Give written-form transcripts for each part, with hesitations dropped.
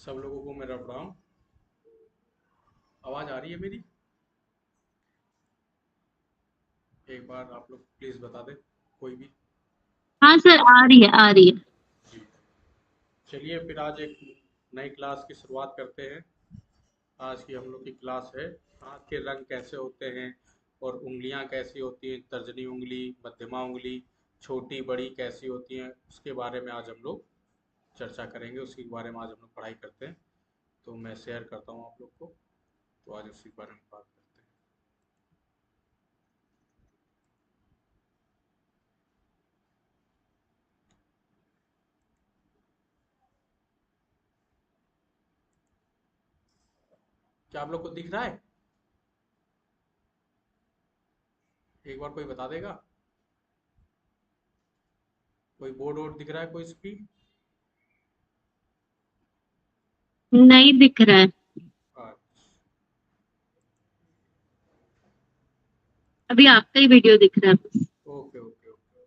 सब लोगों को मेरा प्रणाम। आवाज़ आ रही है मेरी? एक बार आप लोग प्लीज़ बता दें, कोई भी। हाँ सर, आ रही है आ रही है। जी। चलिए फिर आज एक नई क्लास की शुरुआत करते हैं। आज की हम लोग की क्लास है हाथ के रंग कैसे होते हैं और उंगलियां कैसी होती हैं, तर्जनी उंगली, मध्यमा उंगली, छोटी बड़ी कैसी होती हैं, उसके बारे में आज हम लोग चर्चा करेंगे। उसके बारे में आज हम लोग पढ़ाई करते हैं। तो मैं शेयर करता हूँ आप लोग को। तो आज उसी के बारे में बात करते हैं। क्या आप लोग को दिख रहा है? एक बार कोई बता देगा? कोई बोर्ड वोर्ड दिख रहा है कोई स्क्रीन? नहीं दिख रहा है। अच्छा। अभी आपका ही वीडियो दिख रहा है। Okay okay okay. ओके।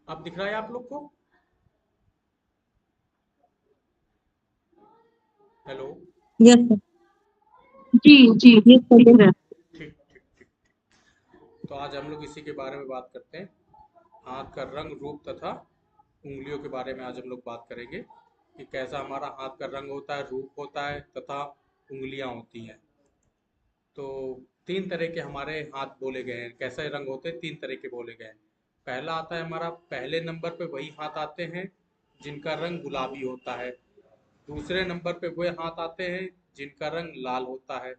अब दिख रहा है आप लोग को? हेलो। Yes sir. जी जी, ये सर दिख रहा है। ठीक ठीक ठीक ठीक। तो आज हम लोग इसी के बारे में बात करते हैं। हाथ का रंग, रूप तथा उंगलियों के बारे में आज हम लोग बात करेंगे कि कैसा हमारा हाथ का रंग होता है, रूप होता है तथा उंगलियां होती हैं। तो तीन तरह के हमारे हाथ बोले गए हैं। कैसे रंग होते हैं? तीन तरह के बोले गए हैं। पहला आता है हमारा, पहले नंबर पे वही हाथ आते हैं जिनका रंग गुलाबी होता है। दूसरे नंबर पे वे हाथ आते हैं जिनका रंग लाल होता है।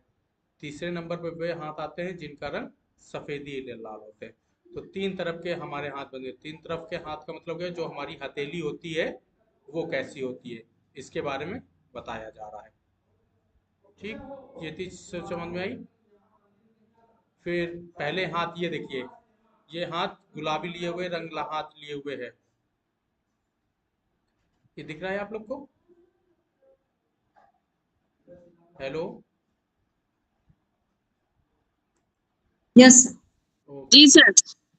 तीसरे नंबर पे वे हाथ आते हैं जिनका रंग सफेदी लाल होते हैं। तो तीन तरफ के हमारे हाथ बन गए। तीन तरफ के हाथ का मतलब है जो हमारी हथेली होती है वो कैसी होती है, इसके बारे में बताया जा रहा है। ठीक, ये चीज समझ में आई? फिर पहले हाथ ये देखिए, ये हाथ गुलाबी लिए हुए, हाथ लिए हुए है। ये दिख रहा है आप लोग को? हेलो। Yes sir. ओके जी सर।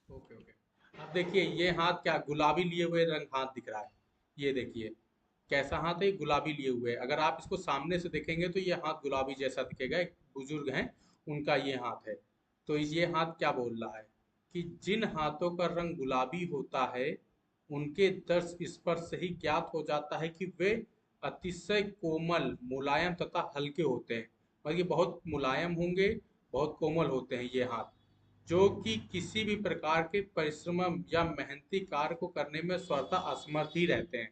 Okay okay. अब देखिए ये हाथ क्या गुलाबी लिए हुए हाथ दिख रहा है। ये देखिए कैसा हाथ है, गुलाबी लिए हुए। अगर आप इसको सामने से देखेंगे तो ये हाथ गुलाबी जैसा दिखेगा। एक बुजुर्ग हैं, उनका ये हाथ है। तो ये हाथ क्या बोल रहा है कि जिन हाथों का रंग गुलाबी होता है उनके दर्श स्पर्श से ही ज्ञात हो जाता है कि वे अतिशय कोमल, मुलायम तथा हल्के होते हैं। मतलब ये बहुत मुलायम होंगे, बहुत कोमल होते हैं ये हाथ, जो कि किसी भी प्रकार के परिश्रम या मेहनती कार्य को करने में स्वतः असमर्थ ही रहते हैं।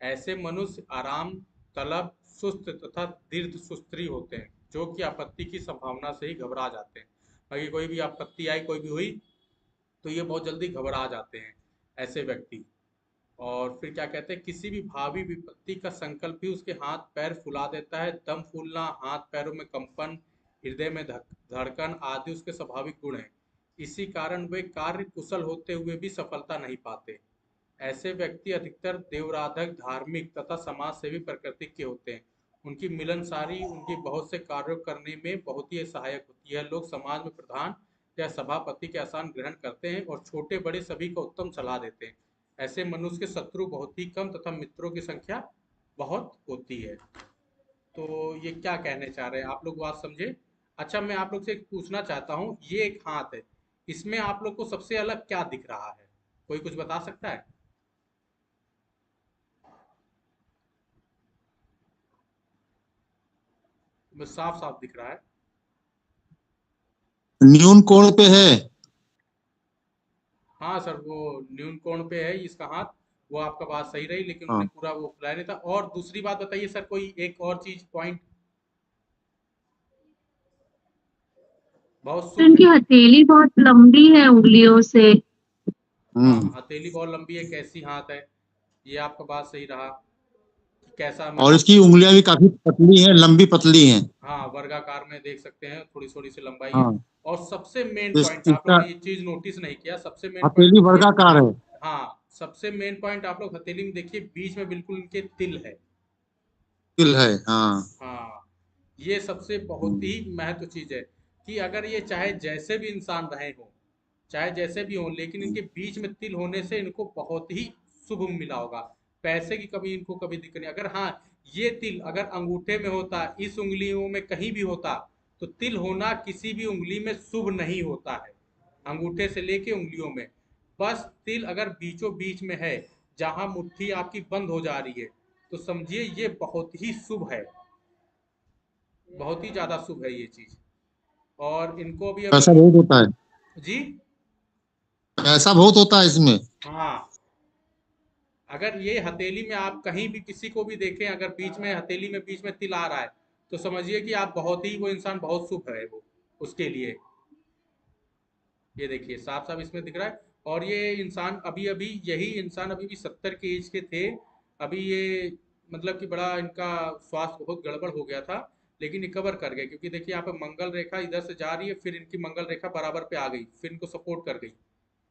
ऐसे मनुष्य आराम तलब, सुस्त तथा दीर्घ सुस्त्री होते हैं, जो कि आपत्ति की संभावना से ही घबरा जाते हैं। बाकी कोई भी आपत्ति आई, कोई भी हुई, तो ये बहुत जल्दी घबरा जाते हैं ऐसे व्यक्ति। और फिर क्या कहते हैं, किसी भी भावी विपत्ति का संकल्प भी उसके हाथ पैर फुला देता है। दम फूलना, हाथ पैरों में कंपन, हृदय में धड़कन आदि उसके स्वाभाविक गुण हैं। इसी कारण वे कार्य कुशल होते हुए भी सफलता नहीं पाते। ऐसे व्यक्ति अधिकतर देवराधक, धार्मिक तथा समाज सेवी प्रकृति के होते हैं। उनकी मिलनसारी उनके बहुत से कार्यों करने में बहुत ही सहायक होती है। लोग समाज में प्रधान या सभापति के आसन ग्रहण करते हैं और छोटे बड़े सभी को उत्तम सलाह देते हैं। ऐसे मनुष्य के शत्रु बहुत ही कम तथा मित्रों की संख्या बहुत होती है। तो ये क्या कहने चाह रहे हैं आप लोग, बात समझे? अच्छा, मैं आप लोग से एक पूछना चाहता हूँ, ये एक हाथ है, इसमें आप लोग को सबसे अलग क्या दिख रहा है? कोई कुछ बता सकता है? बस साफ साफ दिख रहा है। न्यून कोण पे है। हाँ सर, वो न्यून कोण पे है इसका हाथ। वो आपका बात सही रही, लेकिन उन्होंने हाँ, पूरा वो फुलाया नहीं था। और दूसरी बात बताइए सर, कोई एक और चीज पॉइंट। बहुत तो शुभ इनकी है। हथेली बहुत लंबी है उंगलियों से। हाँ, हम्म। हथेली बहुत लंबी है, कैसी हाथ है? ये आपका बात सही रहा कि कैसा और मतलब। इसकी उंगलियां भी काफी पतली हैं, लंबी पतली हैं। हाँ, वर्गाकार में देख सकते हैं, थोड़ी थोड़ी सी लंबाई है। हाँ, और सबसे मेन पॉइंट आप लोग इसका ने ये चीज नोटिस नहीं किया, सबसे मेन पॉइंट हथेली देखिए। वर्गाकार है। हाँ, सबसे मेन पॉइंट आप लोग हथेली में देखिए, बीच में बिल्कुल इनके तिल है। तिल है, हाँ। हाँ, ये सबसे बहुत ही हम्म। महत्व चीज है कि अगर ये चाहे जैसे भी इंसान रहे हो, चाहे जैसे भी हो, लेकिन इनके बीच में तिल होने से इनको बहुत ही शुभ मिला होगा। पैसे की कभी इनको कभी दिक्कत नहीं। अगर हाँ, ये तिल अगर अंगूठे में होता, इस उंगलियों में कहीं भी होता, तो तिल होना किसी भी उंगली में शुभ नहीं होता है, अंगूठे से लेके उंगलियों में। बस तिल अगर बीचों बीच में है, जहां मुट्ठी आपकी बंद हो जा रही है, तो समझिए ये बहुत ही शुभ है, बहुत ही ज्यादा शुभ है ये चीज। और इनको भी पैसा अभी। बहुत होता है। जी। पैसा बहुत होता है इसमें। हाँ, अगर ये हथेली में आप कहीं भी किसी को भी देखें, अगर बीच में हथेली में बीच में तिल आ रहा है, तो समझिए कि आप बहुत ही, वो इंसान बहुत शुभ है वो, उसके लिए। ये देखिए साफ साफ इसमें दिख रहा है। और ये इंसान अभी अभी, यही इंसान अभी भी 70 के एज के थे। अभी ये मतलब कि बड़ा इनका स्वास्थ्य बहुत गड़बड़ हो गया था, लेकिन रिकवर कर गए, क्योंकि देखिए यहाँ पे मंगल रेखा इधर से जा रही है, फिर इनकी मंगल रेखा बराबर पे आ गई, फिर इनको सपोर्ट कर गई।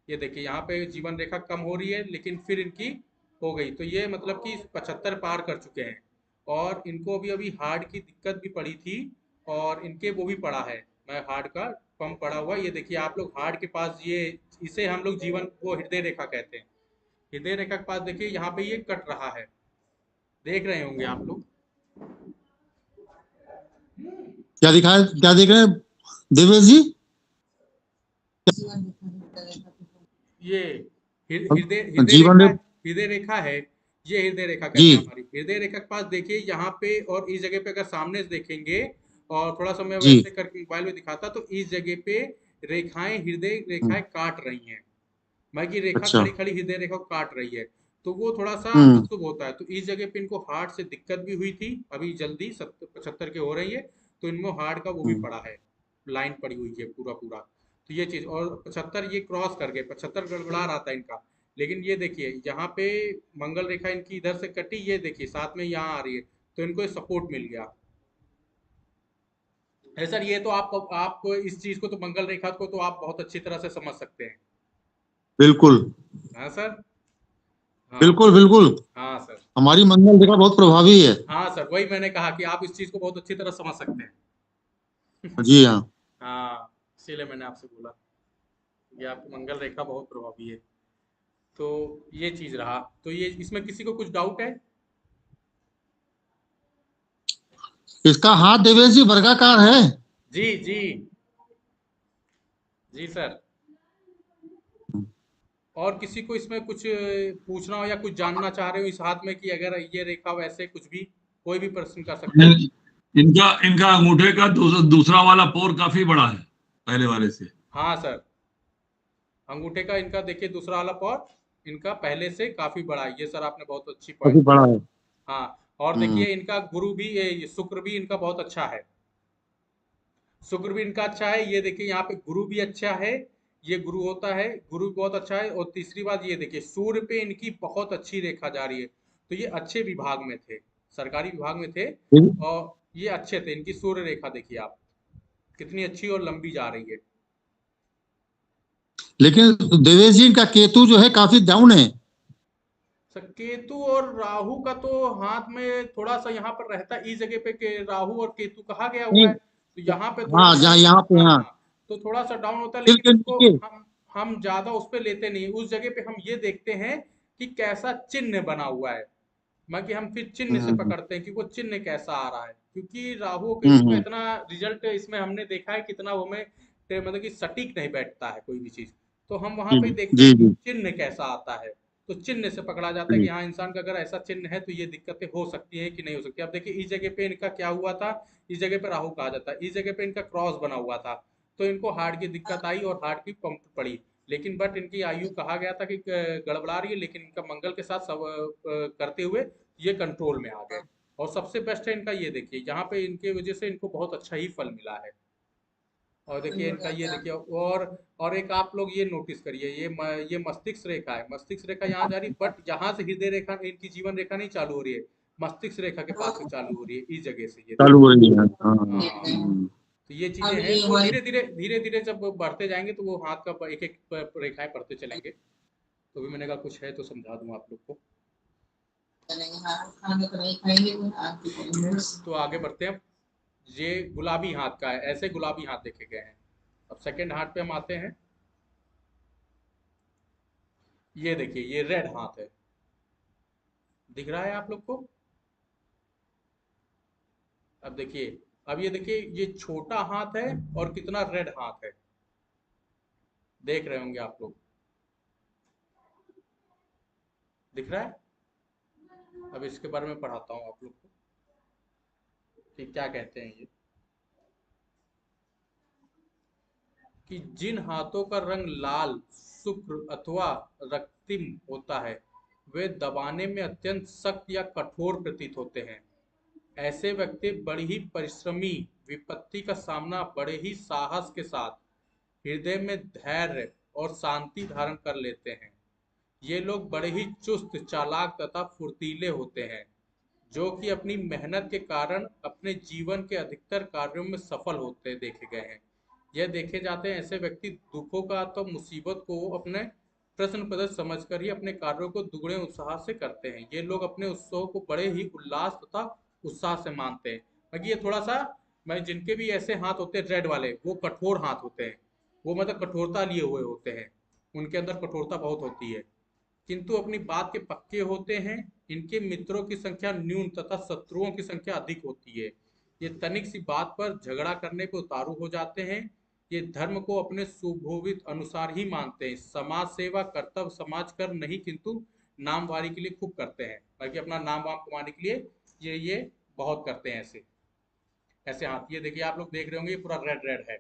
ये देखिए यहाँ पे जीवन रेखा कम हो रही है, लेकिन फिर इनकी हो गई, तो ये मतलब कि 75 पार कर चुके हैं। और इनको अभी अभी हार्ट की दिक्कत भी पड़ी थी, और इनके वो भी पड़ा है, मैं हार्ट का पंप पड़ा हुआ। ये देखिए आप लोग हार्ट के पास, ये इसे हम लोग जीवन वो हृदय रेखा कहते हैं। हृदय रेखा के पास देखिए यहाँ पे ये कट रहा है, देख रहे होंगे आप लोग। क्या दिखाए, क्या देख रहे हैं देवेश जी? ये हृदय हृदय जीवन रेखा, रेखा। हृदय रेखा है। ये हृदय रेखा कहते हैं जी। हमारी। हृदय रेखा के पास देखिए यहाँ पे, और इस जगह पे अगर सामने से देखेंगे, और थोड़ा सा मैं जी। वैसे करके मोबाइल में दिखाता, तो इस जगह पे रेखाएं, हृदय हम्म। रेखाएं काट रही हैं। मैं की रेखा अच्छा। खड़ी खड़ी हृदय रेखा को काट रही है, तो वो थोड़ा सा हम्म। अशुभ होता है। तो इस जगह पे इनको हार्ट से दिक्कत भी हुई थी, अभी जल्दी 75 के हो रही है, तो इनमें हार्ट का वो भी हम्म। पड़ा है, लाइन पड़ी हुई है पूरा पूरा। तो ये चीज, और 75 ये क्रॉस कर गए, 75 गड़बड़ा रहा था इनका। लेकिन ये देखिए यहाँ पे मंगल रेखा इनकी इधर से कटी, ये देखिए साथ में यहाँ आ रही है, तो इनको सपोर्ट मिल गया है सर। ये तो आप इस चीज को तो, मंगल रेखा को तो आप बहुत अच्छी तरह से समझ सकते हैं। बिल्कुल। हाँ सर। हाँ। बिल्कुल बिल्कुल। हाँ सर। हमारी मंगल रेखा बहुत प्रभावी है। हाँ सर, वही मैंने कहा कि आप इस चीज को बहुत अच्छी तरह समझ सकते हैं। जी हाँ। हाँ, इसीलिए मैंने आपसे बोला कि आपकी मंगल रेखा बहुत प्रभावी है। तो ये चीज रहा। तो ये इसमें किसी को कुछ डाउट है? इसका हाथ देवेश जी वर्गाकार है। जी जी। जी सर। और किसी को इसमें कुछ पूछना हो या कुछ जानना चाह रहे हो इस हाथ में, कि अगर ये रेखा वैसे कुछ भी, कोई भी प्रश्न कर सकते हैं। इनका इनका अंगूठे का दूसरा वाला पोर काफी बड़ा है पहले वाले से। हाँ सर, अंगूठे का इनका देखिए दूसरा वाला पॉट इनका पहले से काफी बड़ा है, ये सर आपने बहुत अच्छी काफी पॉइंट की। बड़ा है। हाँ, और हम्म। देखिए इनका गुरु भी, ये शुक्र भी इनका बहुत अच्छा है। शुक्र भी इनका अच्छा है, ये देखिए यहाँ पे गुरु भी अच्छा है। ये गुरु होता है, गुरु भी बहुत अच्छा है। और तीसरी बात ये देखिए, सूर्य पे इनकी बहुत अच्छी रेखा जा रही है, तो ये अच्छे विभाग में थे, सरकारी विभाग में थे। और ये अच्छे थे, इनकी सूर्य रेखा देखिए आप, कितनी अच्छी और लंबी जा रही है। लेकिन देवेश जी इनका केतु जो है काफी डाउन है। सर केतु और राहु का तो हाथ में थोड़ा सा यहाँ पर रहता है, इस जगह पे के राहु और केतु कहा गया हुआ नहीं, है, तो यहाँ पे थोड़ा हाँ सा, जहाँ यहाँ पे, हाँ हाँ हाँ, तो थोड़ा सा डाउन होता है, सिर लेकिन के उसको नीचे। हम ज्यादा उस पे लेते नहीं, उस जगह पे हम ये देखते हैं कि कैसा चिन्ह बना हुआ है, बाकी हम फिर चिन्ह से हम्म पकड़ते हैं कि वो चिन्ह कैसा आ रहा है, क्योंकि राहु और केतु का हम्म इतना रिजल्ट इसमें हमने देखा है कितना वो हमें मतलब कि सटीक नहीं बैठता है कोई भी चीज, तो हम वहां जी पे देखते जी हैं कि जी चिन्ह कैसा आता है, तो चिन्ह से पकड़ा जाता है कि जी। हाँ इंसान का अगर ऐसा चिन्ह है तो ये दिक्कतें हो सकती है कि नहीं हो सकती। अब देखिए इस जगह पे इनका क्या हुआ था, इस जगह पे राहु कहा जाता है, इस जगह पे इनका क्रॉस बना हुआ था, तो इनको हार्ट की दिक्कत आई और हार्ट की पंप पड़ी, लेकिन बट इनकी आयु कहा गया था कि गड़बड़ा रही है, लेकिन इनका मंगल के साथ सब करते हुए ये कंट्रोल में आ गए। और सबसे बेस्ट है इनका, ये देखिए यहाँ पे इनके वजह से इनको बहुत अच्छा ही फल मिला है। और देखिए इनका ये देखिए, और एक आप लोग ये नोटिस करिए, ये मस्तिष्क रेखा है, मस्तिष्क रेखा यहाँ जा रही, बट यहाँ से हृदय रेखा, इनकी जीवन रेखा नहीं चालू हो रही है, मस्तिष्क रेखा के पास से चालू हो रही है, इस जगह से, ये चालू देखिए। हो रही है, हाँ हाँ, तो ये चीजें हैं, वो धीरे धीरे जब बढ़ते जाएंगे तो वो हाथ का एक एक रेखाएं बढ़ते चलेंगे, तो भी मैंने कहा कुछ है तो समझा दूं आप लोग को। तो आगे बढ़ते हैं। ये गुलाबी हाथ का है, ऐसे गुलाबी हाथ देखे गए हैं। अब सेकंड हाथ पे हम आते हैं। ये देखिए ये रेड हाथ है, दिख रहा है आप लोग को? अब देखिए, अब ये देखिए ये छोटा हाथ है और कितना रेड हाथ है, देख रहे होंगे आप लोग, दिख रहा है? अब इसके बारे में पढ़ाता हूँ आप लोग को कि क्या कहते हैं ये, कि जिन हाथों का रंग लाल, शुक्र अथवा रक्तिम होता है, वे दबाने में अत्यंत सख्त या कठोर प्रतीत होते हैं। ऐसे व्यक्ति बड़ी ही परिश्रमी, विपत्ति का सामना बड़े ही साहस के साथ, हृदय में धैर्य और शांति धारण कर लेते हैं। ये लोग बड़े ही चुस्त, चालाक तथा फुर्तीले होते हैं, जो कि अपनी मेहनत के कारण अपने जीवन के अधिकतर कार्यों में सफल होते देखे गए हैं। यह देखे जाते हैं ऐसे व्यक्ति दुखों का तो मुसीबत को अपने प्रश्न पद्धति समझकर ही अपने कार्यों को दुगने उत्साह से करते हैं। ये लोग अपने उत्सव को बड़े ही उल्लास तथा उत्साह से मानते हैं। बाकी ये थोड़ा सा, मैं जिनके भी ऐसे हाथ होते हैं रेड वाले, वो कठोर हाथ होते हैं, वो मतलब कठोरता लिए हुए होते हैं, उनके अंदर कठोरता बहुत होती है, किंतु अपनी बात के पक्के होते हैं। इनके मित्रों की संख्या न्यून तथा शत्रुओं की संख्या अधिक होती है। ये तनिक सी बात पर झगड़ा करने को उतारू हो जाते हैं। ये धर्म को अपने सुभोवित अनुसार ही मानते हैं। समाज सेवा कर्तव्य समाज कर नहीं, किंतु नामवारी के लिए खूब करते हैं, बाकी अपना नाम वाम कमाने के लिए ये बहुत करते हैं ऐसे ऐसे हाथ। ये देखिए आप लोग देख रहे होंगे, ये पूरा रेड रेड है,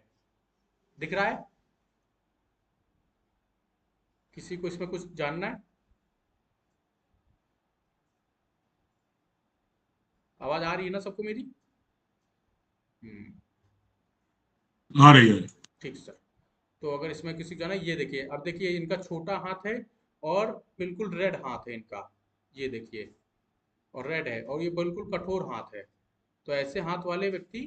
दिख रहा है? किसी को इसमें कुछ जानना है? आवाज आ रही है ना सबको मेरी? आ रही है। ठीक सर। तो अगर इसमें किसी का ना, ये देखिए, अब देखिए इनका छोटा हाथ है और बिल्कुल रेड हाथ है इनका, ये देखिए, और रेड है, और ये बिल्कुल कठोर हाथ है। तो ऐसे हाथ वाले व्यक्ति,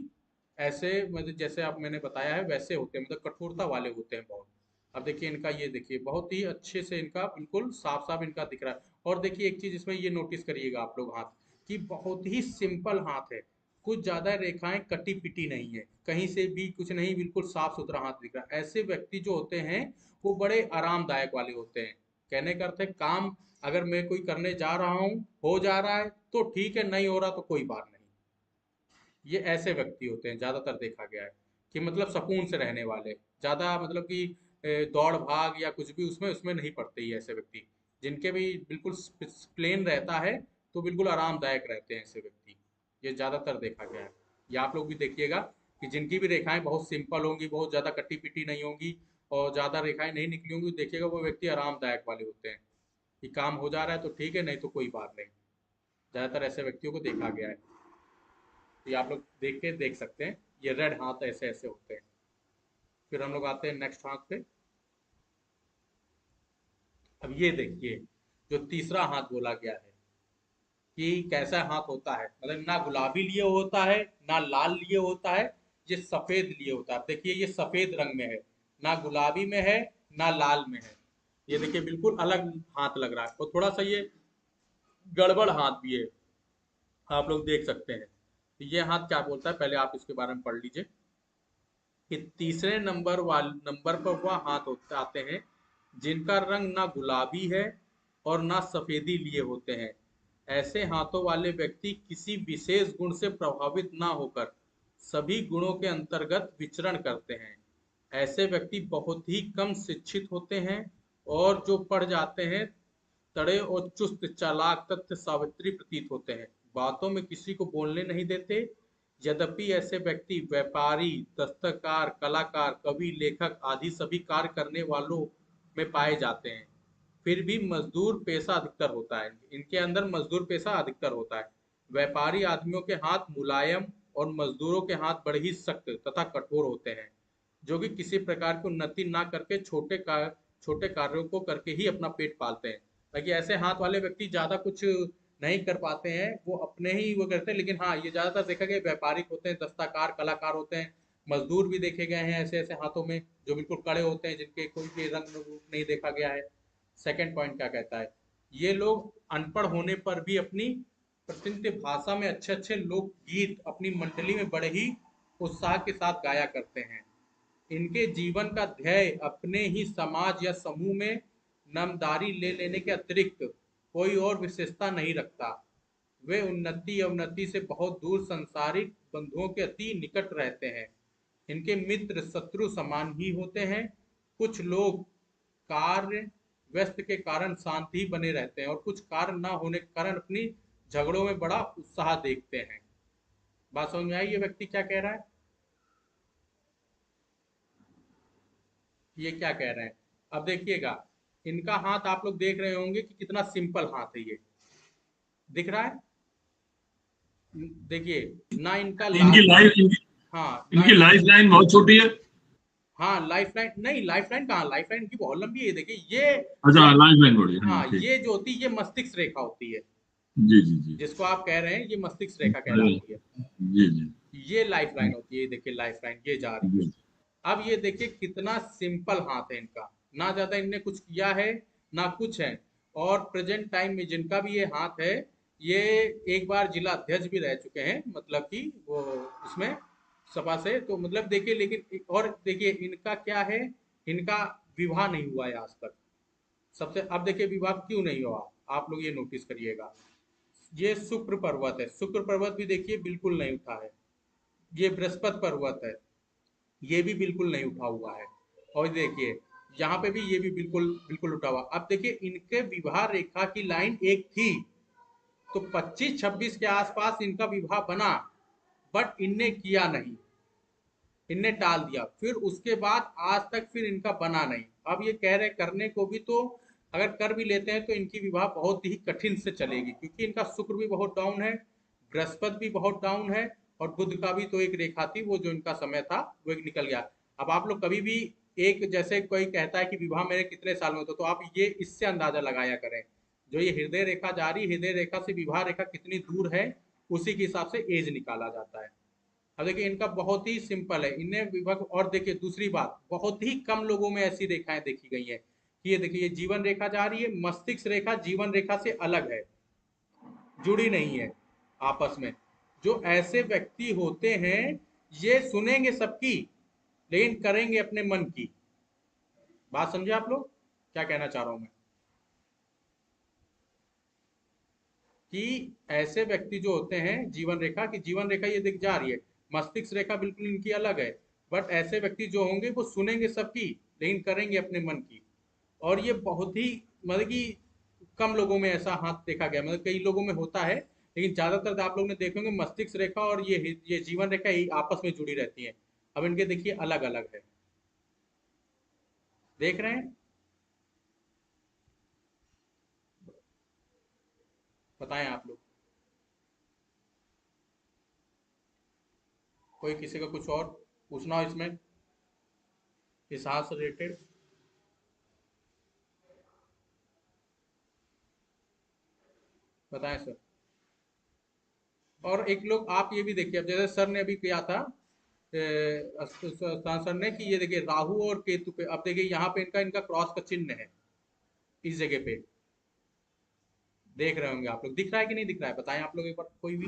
ऐसे मतलब जैसे आप मैंने बताया है वैसे होते हैं, मतलब कठोरता वाले होते हैं बहुत। अब देखिए इनका, ये देखिए बहुत ही अच्छे से इनका बिल्कुल साफ साफ इनका दिख रहा है। और देखिए एक चीज इसमें ये नोटिस करिएगा आप लोग, हाथ की बहुत ही सिंपल हाथ है, कुछ ज्यादा रेखाएं कटी पिटी नहीं है, कहीं से भी कुछ नहीं, बिल्कुल साफ सुथरा हाथ दिख रहा है। ऐसे व्यक्ति जो होते हैं वो बड़े आरामदायक वाले होते हैं। कहने का अर्थ है, काम अगर मैं कोई करने जा रहा हूँ, हो जा रहा है तो ठीक है, नहीं हो रहा तो कोई बात नहीं। ये ऐसे व्यक्ति होते हैं, ज्यादातर देखा गया है कि मतलब सुकून से रहने वाले, ज्यादा मतलब कि दौड़ भाग या कुछ भी उसमें उसमें नहीं पड़ते। ही ऐसे व्यक्ति जिनके भी बिल्कुल प्लेन रहता है, तो बिल्कुल आरामदायक रहते हैं ऐसे व्यक्ति, ये ज्यादातर देखा गया है। ये आप लोग भी देखिएगा कि जिनकी भी रेखाएं बहुत सिंपल होंगी, बहुत ज्यादा कटी पिटी नहीं होंगी और ज्यादा रेखाएं नहीं निकली होंगी, देखिएगा वो व्यक्ति आरामदायक वाले होते हैं कि काम हो जा रहा है तो ठीक है, नहीं तो कोई बात नहीं। ज्यादातर ऐसे व्यक्तियों को देखा गया है, तो ये आप लोग देख के देख सकते हैं, ये रेड हाथ ऐसे ऐसे होते हैं। फिर हम लोग आते हैं नेक्स्ट हाथ पे। अब ये देखिए, जो तीसरा हाथ बोला गया है कि कैसा हाथ होता है, मतलब ना गुलाबी लिए होता है, ना लाल लिए होता है, ये सफेद लिए होता है। अब देखिए ये सफेद रंग में है, ना गुलाबी में है ना लाल में है, ये देखिए बिल्कुल अलग हाथ लग रहा है। और थोड़ा सा ये गड़बड़ हाथ भी है, आप लोग देख सकते हैं। ये हाथ क्या बोलता है, पहले आप इसके बारे में पढ़ लीजिए कि तीसरे नंबर पर वह हाथ आते हैं जिनका रंग ना गुलाबी है और ना सफेदी लिए होते हैं। ऐसे हाथों वाले व्यक्ति किसी विशेष गुण से प्रभावित ना होकर सभी गुणों के अंतर्गत विचरण करते हैं। ऐसे व्यक्ति बहुत ही कम शिक्षित होते हैं और जो पढ़ जाते हैं तड़े और चुस्त चालाक तथ्य सावित्री प्रतीत होते हैं। बातों में किसी को बोलने नहीं देते। यद्यपि ऐसे व्यक्ति व्यापारी, दस्तकार, कलाकार, कवि, लेखक आदि सभी कार्य करने वालों में पाए जाते हैं, फिर भी मजदूर पेशा अधिकतर होता है। इनके अंदर मजदूर पेशा अधिकतर होता है। व्यापारी आदमियों के हाथ मुलायम और मजदूरों के हाथ बड़े ही सख्त तथा कठोर होते हैं, जो कि किसी प्रकार की उन्नति ना करके छोटे कार्यों को करके ही अपना पेट पालते हैं। ताकि ऐसे हाथ वाले व्यक्ति ज्यादा कुछ नहीं कर पाते हैं, वो अपने ही वो करते हैं। लेकिन हाँ, ये ज्यादातर देखा गया व्यापारिक होते हैं, दस्तकार, कलाकार होते हैं। मजदूर भी देखे गए हैं ऐसे ऐसे हाथों में जो बिल्कुल कड़े होते हैं, जिनके कोई भी रंग रूप नहीं देखा गया है। सेकंड पॉइंट क्या कहता है, ये लोग अनपढ़ होने पर भी अपनी प्रसिद्ध भाषा में अच्छे अच्छे लोकगीत अपनी मंडली में बड़े ही उत्साह के साथ गाया करते हैं। इनके जीवन का ध्येय अपने ही समाज या समूह में नामदारी ले लेने के अतिरिक्त कोई और विशेषता नहीं रखता। वे उन्नति अवनति से बहुत दूर सांसारिक बंधुओं के अति निकट रहते हैं। इनके मित्र शत्रु समान ही होते हैं। कुछ लोग कार्य व्यस्त के कारण शांत ही बने रहते हैं और कुछ कार्य ना होने के कारण अपनी झगड़ों में बड़ा उत्साह देखते हैं। बात समझ में आई ये व्यक्ति क्या कह रहा है, ये क्या कह रहे हैं। अब देखिएगा, इनका हाथ आप लोग देख रहे होंगे कि कितना सिंपल हाथ है, ये दिख रहा है। देखिए ना इनका इनकी लाल, लाइफ हाँ ना, इनकी लाइफ लाइन बहुत छोटी है। हाँ लाइफ लाइन नहीं, लाइफ लाइन कहाँ, लाइफ लाइन की बहुत लंबी है। देखिए ये अच्छा, ये लाइफ लाइन बड़ी है, हाँ हाँ, ठीक। ये जो होती है ये मस्तिष्क रेखा होती है, जी जी जी। जिसको आप कह रहे हैं ये मस्तिष्क रेखा अरे, कहलाती है। जी जी ये लाइफ लाइन होती है, देखिए लाइफ लाइन ये जा रही है। जी। अब ये देखिए कितना सिंपल हाथ है इनका, ना ज्यादा इनने कुछ किया है ना कुछ है। और प्रेजेंट टाइम में जिनका भी ये हाथ है, ये एक बार जिला अध्यक्ष भी रह चुके हैं, मतलब कि वो इसमें सभा से, तो मतलब देखिए। लेकिन और देखिए इनका क्या है, इनका विवाह नहीं हुआ है आज तक। सबसे अब देखिए विवाह क्यों नहीं हुआ, आप लोग ये नोटिस करिएगा। ये शुक्र पर्वत है, शुक्र पर्वत भी देखिए बिल्कुल नहीं उठा है। ये बृहस्पति पर्वत है, ये भी बिल्कुल नहीं उठा हुआ है। और देखिए यहाँ पे भी ये भी बिल्कुल बिल्कुल उठा हुआ। अब देखिए इनके विवाह रेखा की लाइन एक थी, तो 25-26 के आसपास इनका विवाह बना, बट इनने किया नहीं, इनने टाल दिया। फिर उसके बाद आज तक फिर इनका बना नहीं। अब ये कह रहे करने को भी, तो अगर कर भी लेते हैं तो इनकी विवाह बहुत ही कठिन से चलेगी, क्योंकि इनका शुक्र भी बहुत डाउन है, बृहस्पति भी बहुत डाउन है, और बुध का भी तो एक रेखा थी, वो जो इनका समय था वो एक निकल गया। अब आप लोग कभी भी एक, जैसे कोई कहता है कि विवाह मेरे कितने साल में होता, तो आप ये इससे अंदाजा लगाया करें, जो ये हृदय रेखा जा रही, हृदय रेखा से विवाह रेखा कितनी दूर है, उसी के हिसाब से एज निकाला जाता है। अब देखिए इनका बहुत ही सिंपल है, इन्हें विभक्त। और देखिए दूसरी बात, बहुत ही कम लोगों में ऐसी रेखाएं देखी गई हैं कि ये देखिए ये जीवन रेखा जा रही है, मस्तिष्क रेखा जीवन रेखा से अलग है, जुड़ी नहीं है आपस में। जो ऐसे व्यक्ति होते हैं, ये सुनेंगे सबकी लेकिन करेंगे अपने मन की। बात समझे आप लोग क्या कहना चाह रहा हूं मैं, कि ऐसे व्यक्ति जो होते हैं जीवन रेखा की, जीवन रेखा ये दिख जा रही है, मस्तिष्क रेखा बिल्कुल इनकी अलग है। बट ऐसे व्यक्ति जो होंगे वो सुनेंगे सबकी लेकिन करेंगे अपने मन की। और ये बहुत ही मतलब कि कम लोगों में ऐसा हाथ देखा गया, मतलब कई लोगों में होता है, लेकिन ज्यादातर आप लोग ने देखेंगे मस्तिष्क रेखा और ये जीवन रेखा ही आपस में जुड़ी रहती है। अब इनके देखिए अलग अलग है, देख रहे हैं। बताएं आप लोग, कोई किसी का कुछ और पूछना हो इसमें, इस हाथ से रिलेटेड। बताएं सर। और एक लोग आप ये भी देखिए, अब जैसे सर ने अभी किया था सर ने, कि ये देखिए राहु और केतु पे, अब देखिए यहाँ पे इनका इनका क्रॉस का चिन्ह है इस जगह पे। देख रहे होंगे आप लोग, दिख रहा है कि नहीं दिख रहा है, बताएं आप लोग एक बार कोई भी।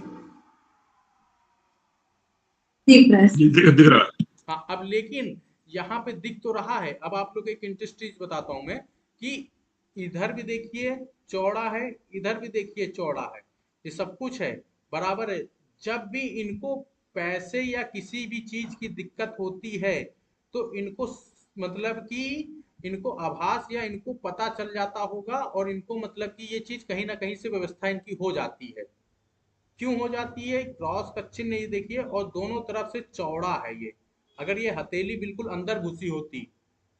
दिख रहा है। दिख रहा है। हाँ, अब लेकिन यहाँ पे दिख तो रहा है। अब आप लोग एक इंटरेस्ट चीज बताता हूँ मैं कि इधर भी देखिए चौड़ा है, इधर भी देखिए चौड़ा है, ये सब कुछ है, बराबर है। जब भी इनको पैसे या किसी भी चीज की दिक्कत होती है तो इनको मतलब कि इनको आभास या इनको पता चल जाता होगा, और इनको मतलब कि ये चीज कहीं ना कहीं से व्यवस्था इनकी हो जाती है। क्यों हो जाती है? क्रॉस का चिन्ह ये देखिए, और दोनों तरफ से चौड़ा है ये। अगर ये हथेली बिल्कुल अंदर घुसी होती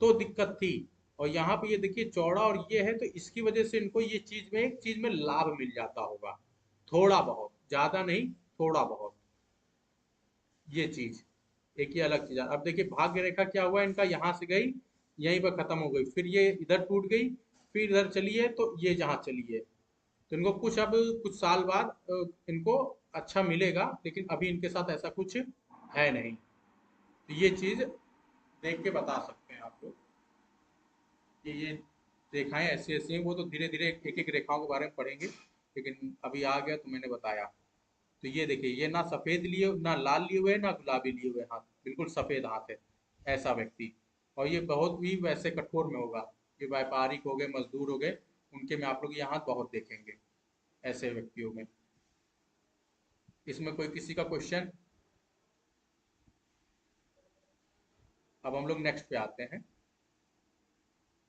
तो दिक्कत थी, और यहाँ पे ये देखिए चौड़ा और ये है, तो इसकी वजह से इनको ये चीज में लाभ मिल जाता होगा, थोड़ा बहुत, ज्यादा नहीं, थोड़ा बहुत। ये चीज एक ही अलग चीज है। अब देखिए भाग्य रेखा क्या हुआ इनका, यहाँ से गई, यहीं पर खत्म हो गई, फिर ये इधर टूट गई, फिर इधर चली है तो ये जहाँ चली है। तो इनको कुछ अब कुछ साल बाद इनको अच्छा मिलेगा, लेकिन अभी इनके साथ ऐसा कुछ है नहीं। तो ये चीज देख के बता सकते हैं आप लोग कि ये रेखाएं ऐसी ऐसी हैं। वो तो धीरे धीरे एक एक रेखाओं के बारे में पढ़ेंगे, लेकिन अभी आ गया तो मैंने बताया। तो ये देखिए, ये ना सफेद लिए, ना लाल लिए हुए, ना गुलाबी लिए हुए हाथ, बिल्कुल सफेद हाथ है ऐसा व्यक्ति। और ये बहुत भी वैसे कठोर में होगा। ये व्यापारिक हो गए, मजदूर हो गए, उनके में आप लोग ये हाथ बहुत देखेंगे, ऐसे व्यक्तियों में। इसमें कोई किसी का क्वेश्चन? अब हम लोग नेक्स्ट पे आते हैं।